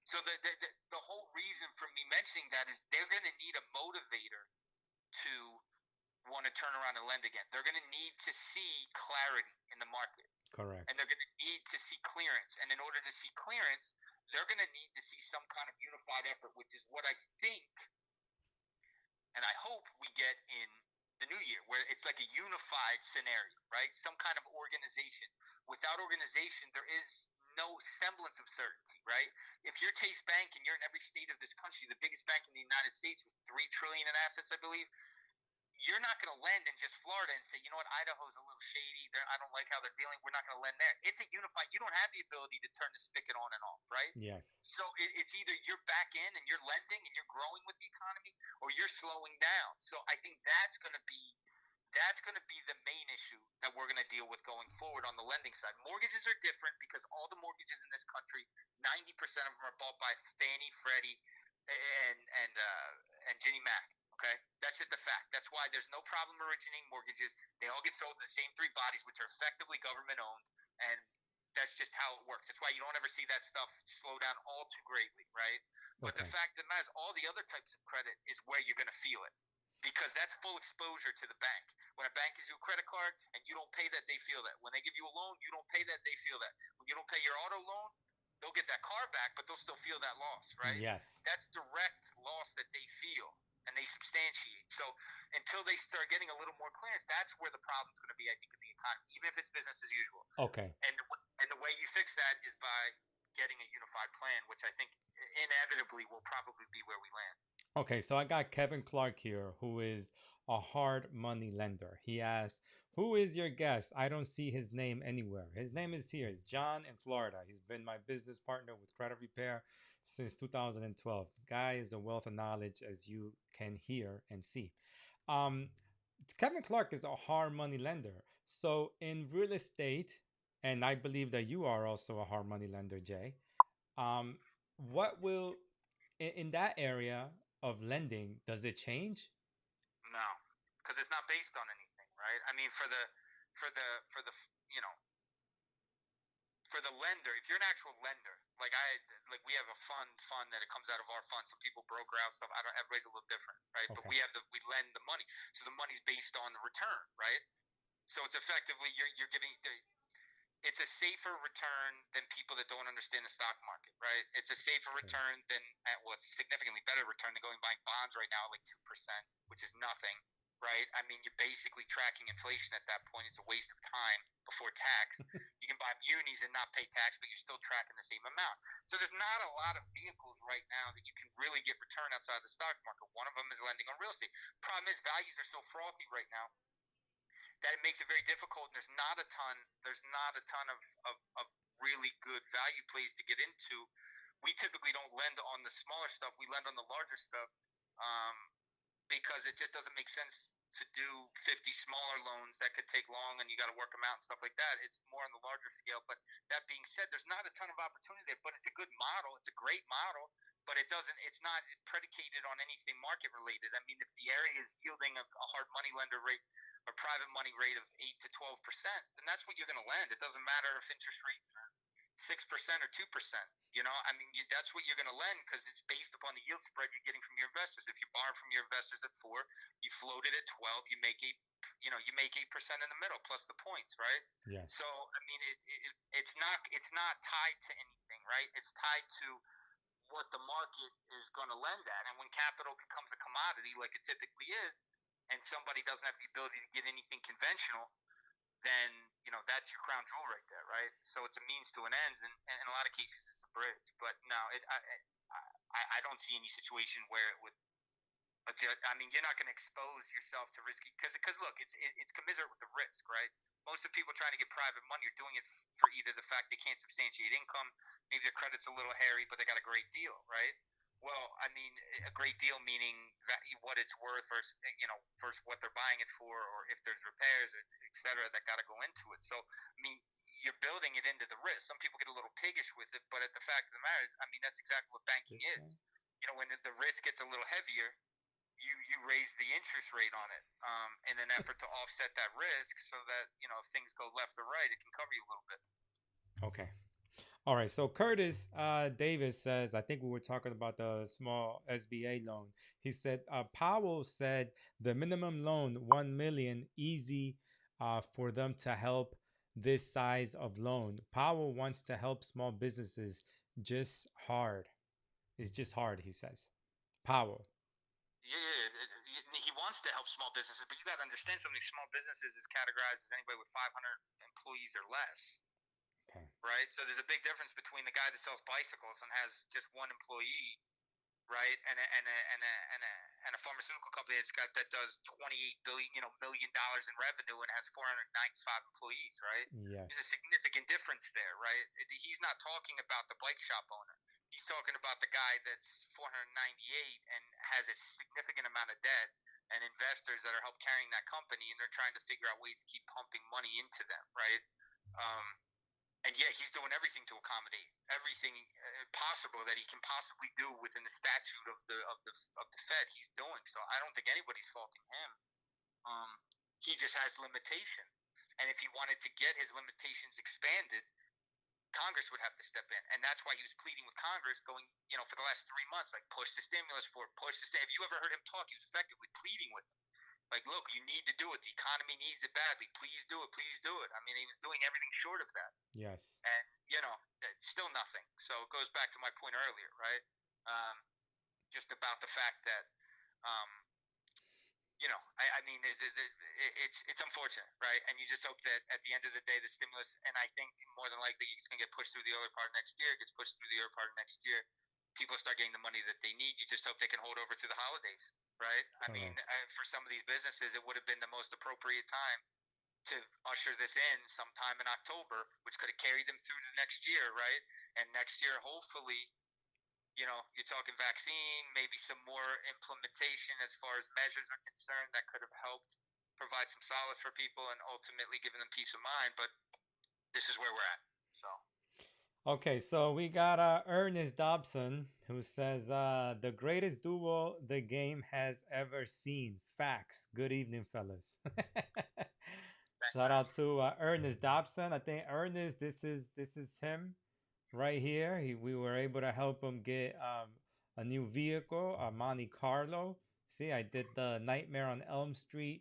So the whole reason for me mentioning that is they're going to need a motivator to want to turn around and lend again. They're going to need to see clarity in the market. Correct. And they're going to need to see clearance. And in order to see clearance, they're going to need to see some kind of unified effort, which is what I think and I hope we get in the new year, where it's like a unified scenario, right? Some kind of organization. Without organization, there is no semblance of certainty, right? If you're Chase Bank and you're in every state of this country, the biggest bank in the United States with $3 trillion in assets, I believe, you're not going to lend in just Florida and say, you know what, Idaho's a little shady. I don't like how they're dealing. We're not going to lend there. It's a unified. You don't have the ability to turn the spigot on and off, right? Yes. So it's either you're back in and you're lending and you're growing with the economy, or you're slowing down. So I think that's going to be the main issue that we're going to deal with going forward on the lending side. Mortgages are different because all the mortgages in this country, 90% of them are bought by Fannie, Freddie, and Ginnie Mac. Okay, that's just a fact. That's why there's no problem originating mortgages. They all get sold to the same 3 bodies, which are effectively government owned, and that's just how it works. That's why you don't ever see that stuff slow down all too greatly, right? But the fact that matters, all the other types of credit is where you're going to feel it, because that's full exposure to the bank. When a bank gives you a credit card and you don't pay that, they feel that. When they give you a loan, you don't pay that, they feel that. When you don't pay your auto loan, they'll get that car back, but they'll still feel that loss, right? Yes. That's direct loss that they feel. And they substantiate. So until they start getting a little more clearance, that's where the problem's going to be, I think, in the economy, even if it's business as usual. Okay. And the way you fix that is by getting a unified plan, which I think inevitably will probably be where we land. Okay, so I got Kevin Clark here, who is a hard money lender. He asks, who is your guest? I don't see his name anywhere. His name is here. It's John in Florida. He's been my business partner with Credit Repair since 2012. The guy is a wealth of knowledge, as you can hear and see. Kevin Clark is a hard money lender. So in real estate, and I believe that you are also a hard money lender, Jay. What will in that area of lending, does it change? No, because it's not based on anything, right? I mean, for the for the lender, if you're an actual lender, like we have a fund that it comes out of our fund. Some people broker out stuff. Everybody's a little different, right? Okay. But we lend the money, so the money's based on the return, right? So it's effectively you're giving it's a safer return than people that don't understand the stock market, right? It's a safer return than it's a significantly better return than going buying bonds right now, like 2%, which is nothing. Right? I mean, you're basically tracking inflation at that point. It's a waste of time before tax. You can buy munis and not pay tax, but you're still tracking the same amount. So there's not a lot of vehicles right now that you can really get return outside the stock market. One of them is lending on real estate. Problem is, values are so frothy right now that it makes it very difficult. And there's not a ton of really good value plays to get into we typically don't lend on the smaller stuff. We lend on the larger stuff, um, because it just doesn't make sense to do 50 smaller loans that could take long and you got to work them out and stuff like that. It's more on the larger scale. But that being said, there's not a ton of opportunity there, but it's a good model. It's a great model, but it's not predicated on anything market related. I mean, if the area is yielding a hard money lender rate or private money rate of 8 to 12%, then that's what you're going to lend. It doesn't matter if interest rates are 6% or 2%. I mean, that's what you're going to lend because it's based upon the yield spread you're getting from your investors. If you borrow from your investors at 4, you float it at 12, you make 8. You make 8% in the middle plus the points, right? Yes. So I mean, it's not tied to anything, right? It's tied to what the market is going to lend at, and when capital becomes a commodity like it typically is, and somebody doesn't have the ability to get anything conventional, then that's your crown jewel right there, right? So it's a means to an end, and in a lot of cases it's a bridge. But no, I don't see any situation where it would. But I mean, you're not going to expose yourself to risky because look, it's commiserate with the risk, right? Most of the people trying to get private money are doing it for either the fact they can't substantiate income, maybe their credit's a little hairy, but they got a great deal, right? Well, I mean, a great deal meaning that what it's worth versus what they're buying it for, or if there's repairs, et cetera, that got to go into it. So, I mean, you're building it into the risk. Some people get a little piggish with it, but at the fact of the matter is, I mean, that's exactly what banking is. When the risk gets a little heavier, you raise the interest rate on it in an effort to offset that risk so that, if things go left or right, it can cover you a little bit. Okay. All right. So Curtis Davis says, I think we were talking about the small SBA loan. He said Powell said the minimum loan 1 million easy for them to help this size of loan. Powell wants to help small businesses, just hard. It's just hard, he says. Powell. Yeah, he wants to help small businesses, but you got to understand something. Small businesses is categorized as anybody with 500 employees or less. Okay. Right? So there's a big difference between the guy that sells bicycles and has just one employee, right? And a pharmaceutical company that does 28 million dollars in revenue and has 495 employees, right? Yes. There's a significant difference there, right? He's not talking about the bike shop owner. He's talking about the guy that's 498 and has a significant amount of debt and investors that are help carrying that company, and they're trying to figure out ways to keep pumping money into them, right? And yeah, he's doing everything to accommodate everything possible that he can possibly do within the statute of the Fed. He's doing so. I don't think anybody's faulting him. He just has limitation, and if he wanted to get his limitations expanded, Congress would have to step in, and that's why he was pleading with Congress, going for the last 3 months, like push the stimulus for it, push the. Have you ever heard him talk? He was effectively pleading with them. Like, look, you need to do it. The economy needs it badly. Please do it. Please do it. I mean, he was doing everything short of that. Yes. And, still nothing. So it goes back to my point earlier, right? Just about the fact that, I mean, it's unfortunate, right? And you just hope that at the end of the day, the stimulus, and I think more than likely it's going to get pushed through the early part of next year, gets pushed through the early part of next year. People start getting the money that they need. You just hope they can hold over through the holidays, right? I mean, for some of these businesses, it would have been the most appropriate time to usher this in sometime in October, which could have carried them through the next year, right? And next year, hopefully, you're talking vaccine, maybe some more implementation as far as measures are concerned that could have helped provide some solace for people and ultimately giving them peace of mind. But this is where we're at. So. Okay, so we got Ernest Dobson who says the greatest duo the game has ever seen. Facts. Good evening, fellas. Shout out to Ernest Dobson. I think Ernest, this is him right here. We were able to help him get a new vehicle, a Monte Carlo. See, I did the Nightmare on Elm Street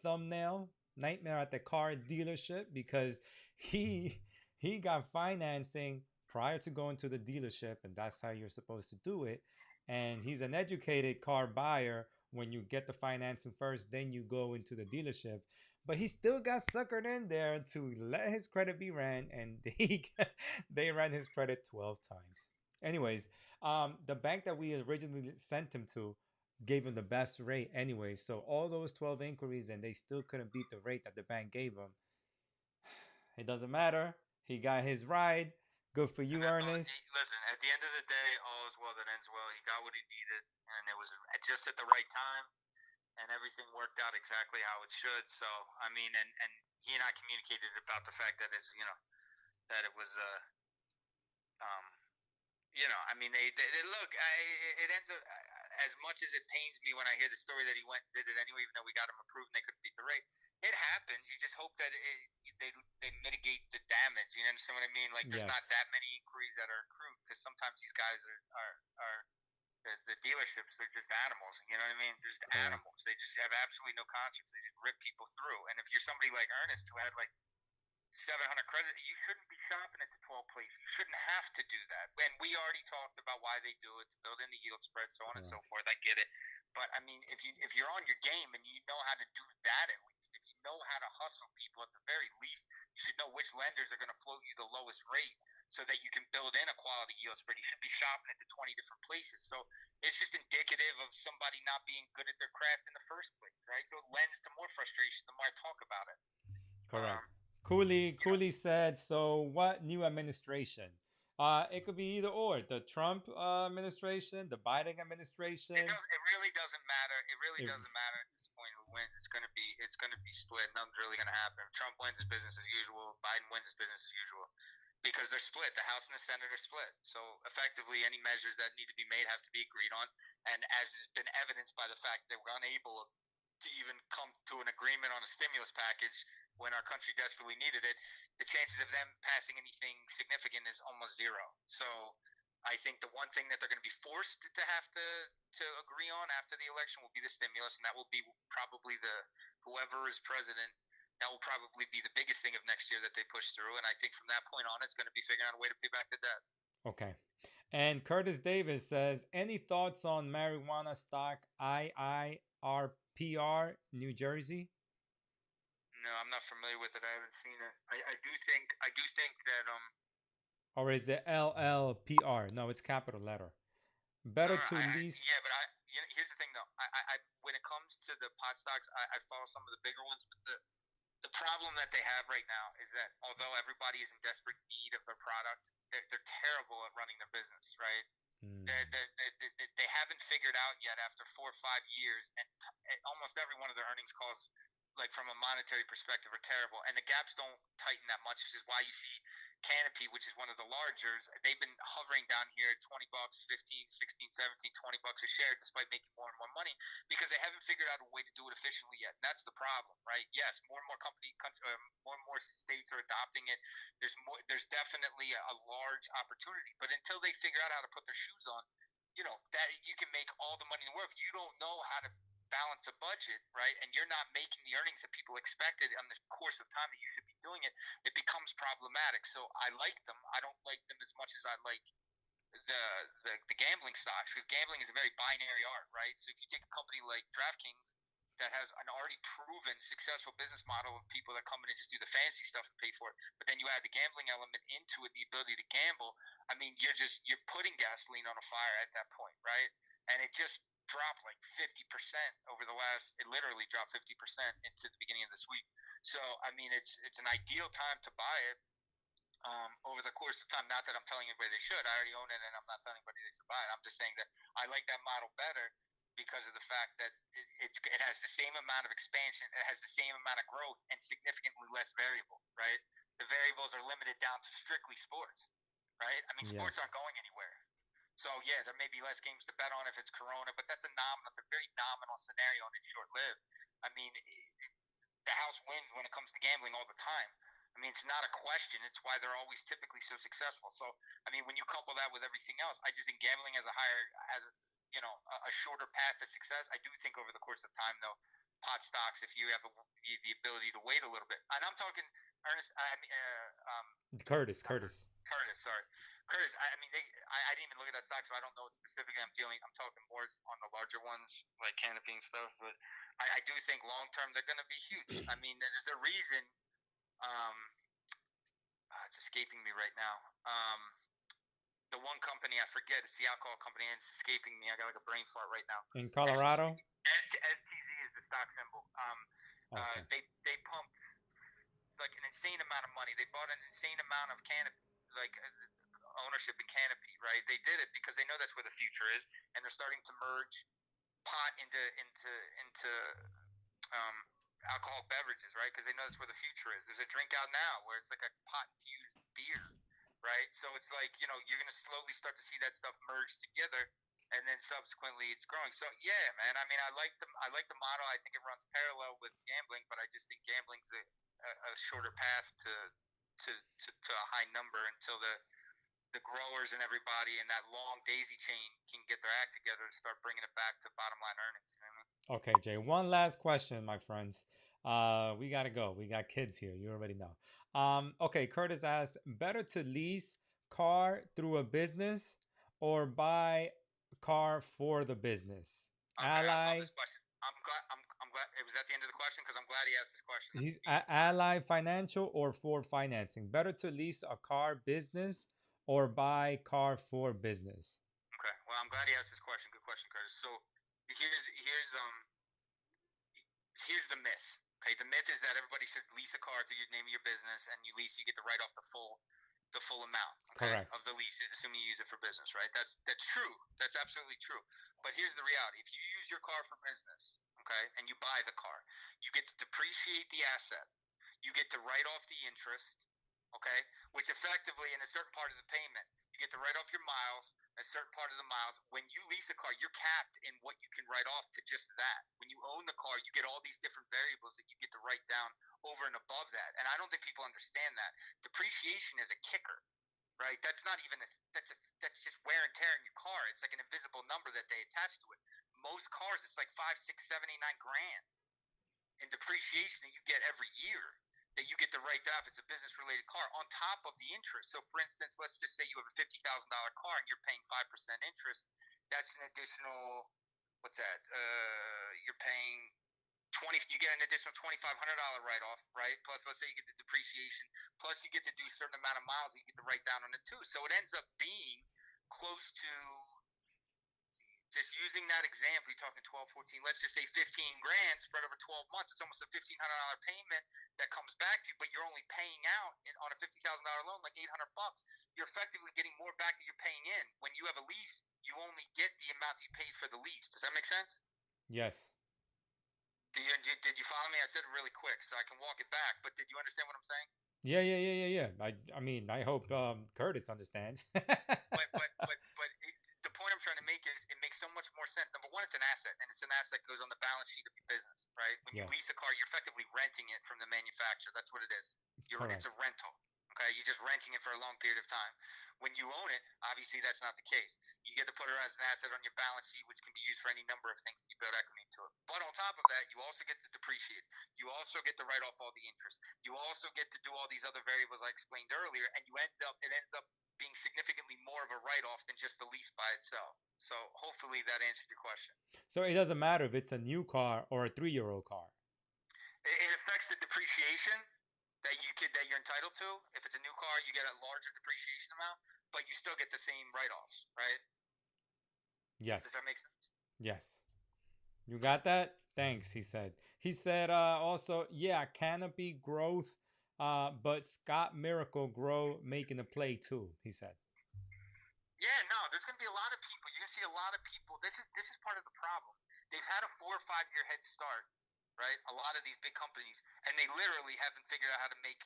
thumbnail, Nightmare at the car dealership, because he he got financing prior to going to the dealership, and that's how you're supposed to do it. And he's an educated car buyer. When you get the financing first, then you go into the dealership. But he still got suckered in there to let his credit be ran, and they ran his credit 12 times. Anyways, the bank that we originally sent him to gave him the best rate anyway. So all those 12 inquiries, and they still couldn't beat the rate that the bank gave him. It doesn't matter. He got his ride. Good for And you, that's all. Ernest. Listen, at the end of the day, all is well that ends well. He got what he needed, and it was just at the right time, and everything worked out exactly how it should. So, I mean, and he and I communicated about the fact that that it was um, I mean, they look. It ends up as much as it pains me when I hear the story that he went and did it anyway, even though we got him approved and they couldn't beat the rate. It happens. You just hope that they mitigate the damage. You understand what I mean? Like, there's not Yes. that many inquiries that are accrued because sometimes these guys are the dealerships. They're just animals. You know what I mean? Just Correct. animals. They just have absolutely no conscience. They just rip people through. And if you're somebody like Ernest who had like 700 credit, you shouldn't be shopping at the 12 place. You shouldn't have to do that. And we already talked about why they do it to build in the yield spread, so on and so Correct. forth. I get it, but I mean, if you're on your game and you know how to do that, at least if you know how to hustle people at the very least, you should know which lenders are going to float you the lowest rate so that you can build in a quality yield spread. You should be shopping at the 20 different places. So it's just indicative of somebody not being good at their craft in the first place, right? So it lends to more frustration the more I talk about it. Correct. Um, Cooley you know, Cooley said, so what new administration? It could be either or. The Trump administration, the Biden administration. It really doesn't matter. It really If doesn't matter at this point who wins. It's gonna be split. Nothing's really gonna happen. If Trump wins, his business as usual. Biden wins, his business as usual, because they're split. The House and the Senate are split. So effectively, any measures that need to be made have to be agreed on. And as has been evidenced by the fact that we're unable to even come to an agreement on a stimulus package when our country desperately needed it, the chances of them passing anything significant is almost zero. So I think the one thing that they're going to be forced to have to agree on after the election will be the stimulus, and that will be probably the whoever is president. That will probably be the biggest thing of next year that they push through, and I think from that point on, it's going to be figuring out a way to pay back the debt. okay. And Curtis Davis says, any thoughts on marijuana stock IIRPR New Jersey? No, I'm not familiar with it. I haven't seen it. I do think that Or is it LLPR? No, it's capital letter. no, Better no, to lease. yeah, but here's the thing though. When it comes to the pot stocks, I follow some of the bigger ones, but the problem that they have right now is that although everybody is in desperate need of their product, they're terrible at running their business, right? Hmm. They haven't figured out yet after 4 or 5 years, and almost every one of their earnings calls, like from a monetary perspective, are terrible, and the gaps don't tighten that much, which is why you see Canopy, which is one of the largers, they've been hovering down here at 20 bucks, 15, 16, 17, 20 bucks a share despite making more and more money because they haven't figured out a way to do it efficiently yet. And that's the problem, right? Yes, more and more more and more states are adopting it. There's definitely a large opportunity, but until they figure out how to put their shoes on, that you can make all the money in the world. If you don't know how to balance a budget, right, and you're not making the earnings that people expected on the course of time that you should be doing it, it becomes problematic. So I like them. I don't like them as much as I like the gambling stocks because gambling is a very binary art, right? So if you take a company like DraftKings that has an already proven successful business model of people that come in and just do the fancy stuff and pay for it, but then you add the gambling element into it, the ability to gamble. I mean, you're putting gasoline on a fire at that point, right? And it just dropped like 50% over the last. It literally dropped 50% into the beginning of this week. So I mean, it's an ideal time to buy it over the course of time. Not that I'm telling anybody they should. I already own it, and I'm not telling anybody they should buy it. I'm just saying that I like that model better because of the fact that it has the same amount of expansion, it has the same amount of growth, and significantly less variable. Right? The variables are limited down to strictly sports. Right? I mean, sports Yes. aren't going anywhere. So yeah, there may be less games to bet on if it's Corona, but that's a nominal. It's a very nominal scenario, and it's short lived. I mean, the house wins when it comes to gambling all the time. I mean, it's not a question. It's why they're always typically so successful. So, I mean, when you couple that with everything else, I just think gambling has a shorter path to success. I do think over the course of time, though, pot stocks, if you have the ability to wait a little bit, and I'm talking Ernest, I mean, Curtis. Curtis. Curtis, sorry. Curtis, I mean, I didn't even look at that stock, so I don't know it specifically. I'm talking more on the larger ones, like Canopy and stuff, but I do think long term they're going to be huge. I mean, there's a reason. Um, it's escaping me right now. The one company I forget, it's the alcohol company, and it's escaping me. I got like a brain fart right now. In STZ, Colorado? STZ is the stock symbol. Okay. They pumped like an insane amount of money. They bought an insane amount of canopy, like ownership in Canopy, right? They did it because they know that's where the future is, and they're starting to merge pot into um, alcoholic beverages, right? Because they know that's where the future is. There's a drink out now where it's like a pot infused beer, right? So it's like, you know, you're gonna slowly start to see that stuff merge together, and then subsequently it's growing. So yeah, man. I mean, I like the model. I think it runs parallel with gambling, but I just think gambling's a shorter path to a high number until the growers and everybody in that long daisy chain can get their act together to start bringing it back to bottom line earnings. You know what I mean? Okay, Jay. One last question, my friends. We gotta go. We got kids here. You already know. Okay, Curtis asked, better to lease car through a business or buy car for the business? Okay, I love Ally, this question. I'm glad it was at the end of the question because I'm glad he asked this question. he's Ally Financial or for financing. Better to lease a car business or buy car for business. Okay, well, I'm glad he asked this question. Good question, Curtis. So here's the myth. Okay, the myth is that everybody should lease a car through your name of your business, and you lease, you get to write off the full amount, okay, Correct. of the lease, assuming you use it for business, right? That's true. That's absolutely true. But here's the reality: if you use your car for business, okay, and you buy the car, you get to depreciate the asset, you get to write off the interest, okay, which effectively in a certain part of the payment, you get to write off your miles, a certain part of the miles. When you lease a car, you're capped in what you can write off to just that. When you own the car, you get all these different variables that you get to write down over and above that. And I don't think people understand that. Depreciation is a kicker, right? That's not even that's just wear and tear in your car. It's like an invisible number that they attach to it. Most cars, it's like 5, 6, 7, 8, 9 grand in depreciation that you get every year that you get to write down if it's a business related car on top of the interest. So for instance, let's just say you have a $50,000 car and you're paying 5% interest. That's an additional, what's that? You're paying 20, you get an additional $2,500 write off, right? Plus, let's say you get the depreciation, plus you get to do a certain amount of miles that you get to write down on it too. So it ends up being close to, just using that example, you're talking 12, 14, let's just say 15 grand spread over 12 months. It's almost a $1,500 payment that comes back to you, but you're only paying out on a $50,000 loan like $800. You're effectively getting more back that you're paying in. When you have a lease, you only get the amount that you paid for the lease. Does that make sense? Yes. Did you follow me? I said it really quick so I can walk it back, but did you understand what I'm saying? Yeah. I mean, I hope Curtis understands. But the point I'm trying to make is it makes so much more sense. Number one, it's an asset, and it's an asset that goes on the balance sheet of your business, right? When you Yes. lease a car, you're effectively renting it from the manufacturer. That's what it is. Correct. It's a rental. Okay, you're just renting it for a long period of time. When you own it, obviously that's not the case. You get to put it as an asset on your balance sheet, which can be used for any number of things. You build equity into it. But on top of that, you also get to depreciate. You also get to write off all the interest. You also get to do all these other variables I explained earlier, and it ends up being significantly more of a write-off than just the lease by itself. So hopefully that answered your question. So it doesn't matter if it's a new car or a 3-year-old car. It affects the depreciation that you're entitled to. If it's a new car, you get a larger depreciation amount, but you still get the same write-offs, right? Yes. Does that make sense? Yes. You got that? Thanks, he said. He said also, yeah, Canopy growth, but Scott Miracle grow making a play too, he said. Yeah, no, there's going to be a lot of people. You're going to see a lot of people. This is part of the problem. They've had a 4 or 5 year head start, right? A lot of these big companies, and they literally haven't figured out how to make,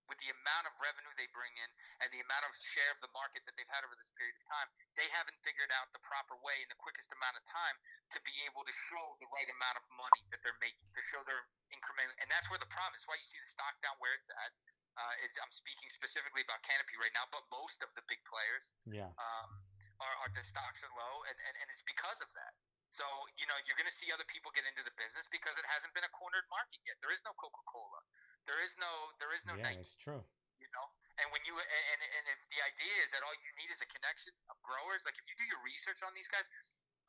with the amount of revenue they bring in and the amount of share of the market that they've had over this period of time, they haven't figured out the proper way in the quickest amount of time to be able to show the right amount of money that they're making, to show their increment. And that's where the problem is. That's why you see the stock down where it's at. I'm speaking specifically about Canopy right now, but most of the big players, Yeah. are the stocks are low, and it's because of that. So you're going to see other people get into the business because it hasn't been a cornered market yet. There is no Coca-Cola. There is no Yeah, Nike. it's true. And when and if the idea is that all you need is a connection of growers, like if you do your research on these guys,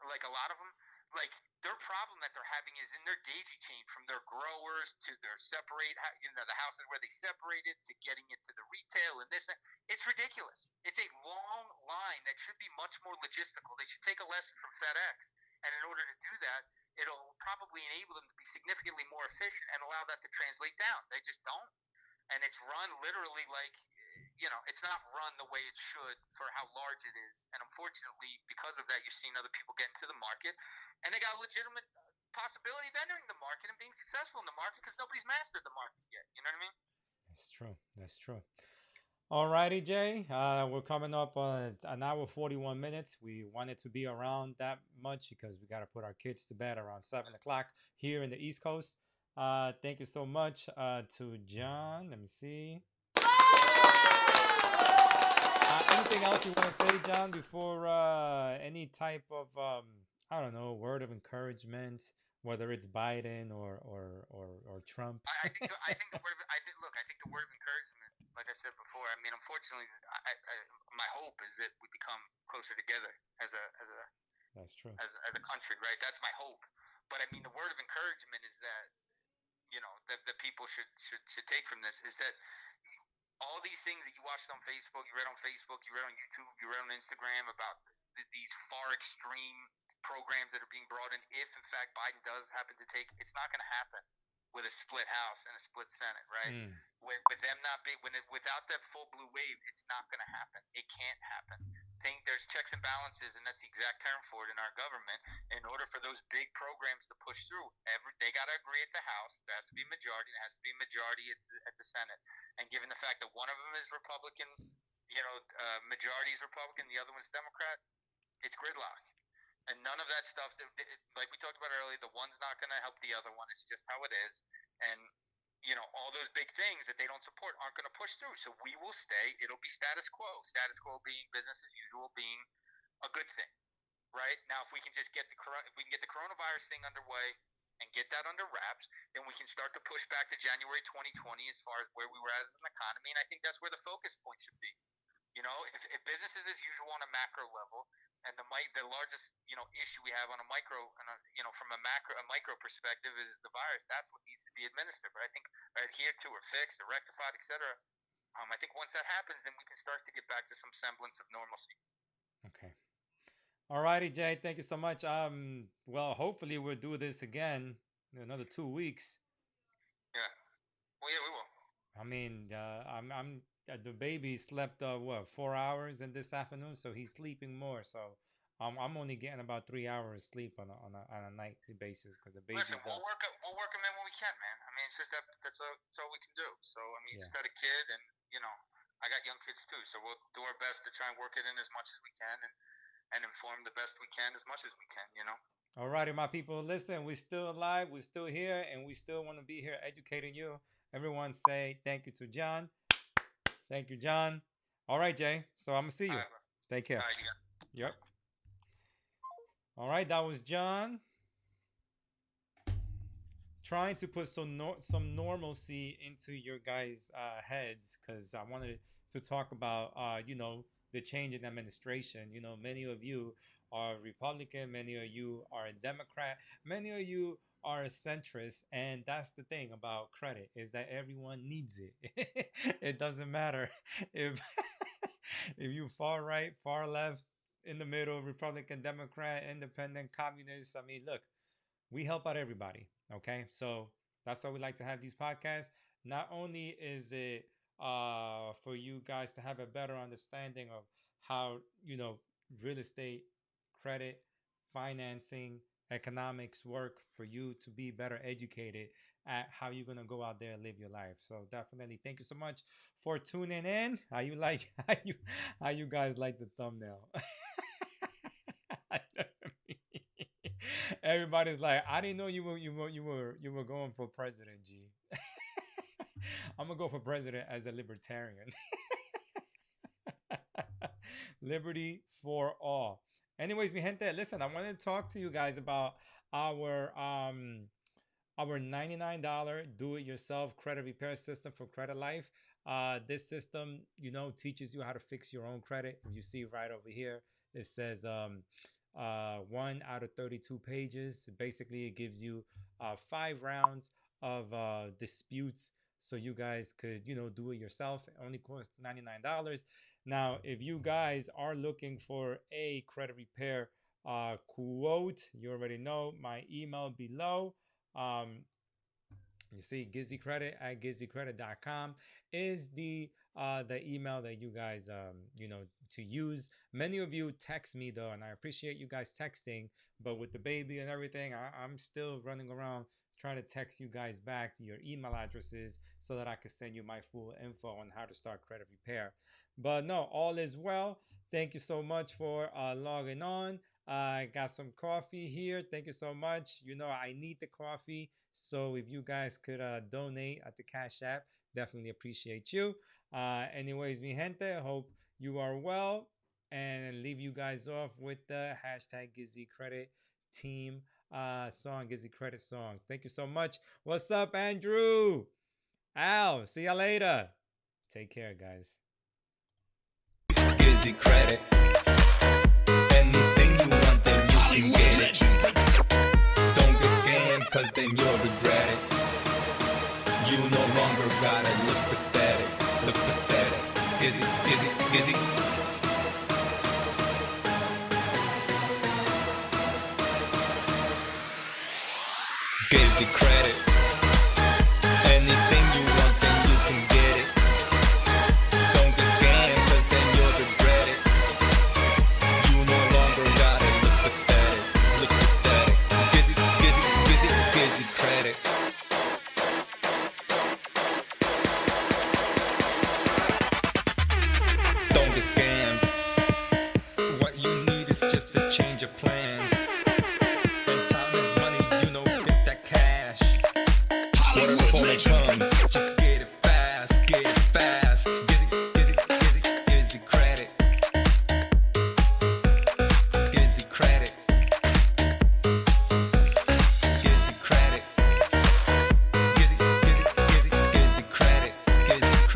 like a lot of them, like their problem that they're having is in their daisy chain from their growers to their the houses where they separate it to getting it to the retail and this. It's ridiculous. It's a long line that should be much more logistical. They should take a lesson from FedEx, and in order to do that, it'll probably enable them to be significantly more efficient and allow that to translate down. They just don't. And it's run literally like, it's not run the way it should for how large it is. And unfortunately, because of that, you're seeing other people get into the market, and they got a legitimate possibility of entering the market and being successful in the market because nobody's mastered the market yet. You know what I mean? That's true. That's true. Alrighty, Jay. We're coming up on an hour 41 minutes. We wanted to be around that much because we got to put our kids to bed around 7 o'clock here in the East Coast. Thank you so much to John. Let me see. Anything else you want to say, John, before any type of I don't know, word of encouragement, whether it's Biden or Trump? I think the word of encouragement, like I said before, I mean, unfortunately, my hope is that we become closer together as a That's true. as a country, right? That's my hope. But I mean, the word of encouragement is that that people should take from this is that all these things that you watched on Facebook, you read on Facebook, you read on YouTube, you read on Instagram about these far extreme programs that are being brought in. If in fact Biden does happen to take, it's not going to happen with a split House and a split Senate, right? With them not being without that full blue wave, it's not going to happen. It can't happen. There's checks and balances, and that's the exact term for it in our government. In order for those big programs to push through, they got to agree at the House. There has to be a majority. There has to be a majority at the Senate. And given the fact that one of them is Republican, majority is Republican, the other one's Democrat, it's gridlock. And none of that stuff, like we talked about earlier, the one's not going to help the other one. It's just how it is. And all those big things that they don't support aren't going to push through. So we will stay. It'll be status quo. Status quo being business as usual, being a good thing, right? Now, if we can just get the coronavirus thing underway and get that under wraps, then we can start to push back to January 2020 as far as where we were at as an economy. And I think that's where the focus point should be. If business is as usual on a macro level, and the largest issue we have on a from a micro perspective is the virus. That's what needs to be administered. But I think adhered to or fixed or rectified, etc. I think once that happens, then we can start to get back to some semblance of normalcy. Okay. All righty, Jay. Thank you so much. Well, hopefully we'll do this again in another 2 weeks. Yeah. Well, yeah, we will. I mean, I'm the baby slept 4 hours in this afternoon, so he's sleeping more. So I'm only getting about 3 hours sleep on a nightly basis because the baby's Listen, we'll work them in when we can, man. I mean, it's just that's all we can do. So I mean, you just got a kid, and I got young kids too. So we'll do our best to try and work it in as much as we can, and inform the best we can as much as we can. All righty, my people. Listen, we're still alive, we're still here, and we still want to be here educating you. Everyone say thank you to John. Thank you, John. All right, Jay. So I'm gonna see you. Right, Take care. all right, Yep. All right, that was John trying to put some normalcy into your guys' heads because I wanted to talk about the change in administration. Many of you are Republican, many of you are a Democrat, many of you are a centrist, and that's the thing about credit is that everyone needs it. It doesn't matter if if you far right, far left, in the middle, Republican, Democrat, Independent, Communist. I mean, look, we help out everybody. Okay, so that's why we like to have these podcasts. Not only is it for you guys to have a better understanding of how real estate, credit, financing, economics work, for you to be better educated at how you're gonna go out there and live your life. So definitely, thank you so much for tuning in. How you like how you guys like the thumbnail? Everybody's like, I didn't know you were going for president, G. I'm gonna go for president as a libertarian. Liberty for all. Anyways, mi gente, listen, I want to talk to you guys about our $99 do-it-yourself credit repair system for Credit Life. This system, teaches you how to fix your own credit. You see right over here, it says 1 out of 32 pages. Basically, it gives you 5 rounds of disputes, so you guys could do it yourself. It only costs $99. Now, if you guys are looking for a credit repair quote, you already know my email below. You see, GizzyCredit at GizzyCredit.com is the email that you guys to use. Many of you text me though, and I appreciate you guys texting. But with the baby and everything, I'm still running around trying to text you guys back to your email addresses so that I can send you my full info on how to start credit repair. But no, all is well. Thank you so much for logging on. I got some coffee here. Thank you so much. You know, I need the coffee. So if you guys could donate at the Cash App, definitely appreciate you. Anyways, mi gente, I hope you are well. And leave you guys off with the hashtag GizzyCredit team song, GizzyCredit song. Thank you so much. What's up, Andrew? Al, see ya later. Take care, guys. GizzyCredit. Anything you want, then you can get it. Don't get scammed, cause then you'll regret it. You no longer gotta look pathetic. Look pathetic. Gizzy, Gizzy, Gizzy. GizzyCredit. Anything you want, then you can get it. Don't get scammed, cause then you'll regret it. You no longer gotta look pathetic. Look pathetic. Gizzy, Gizzy, Gizzy, GizzyCredit. Don't get scammed. What you need is just a change of plans. When time is money, you know, get that cash. Whatever form it comes, just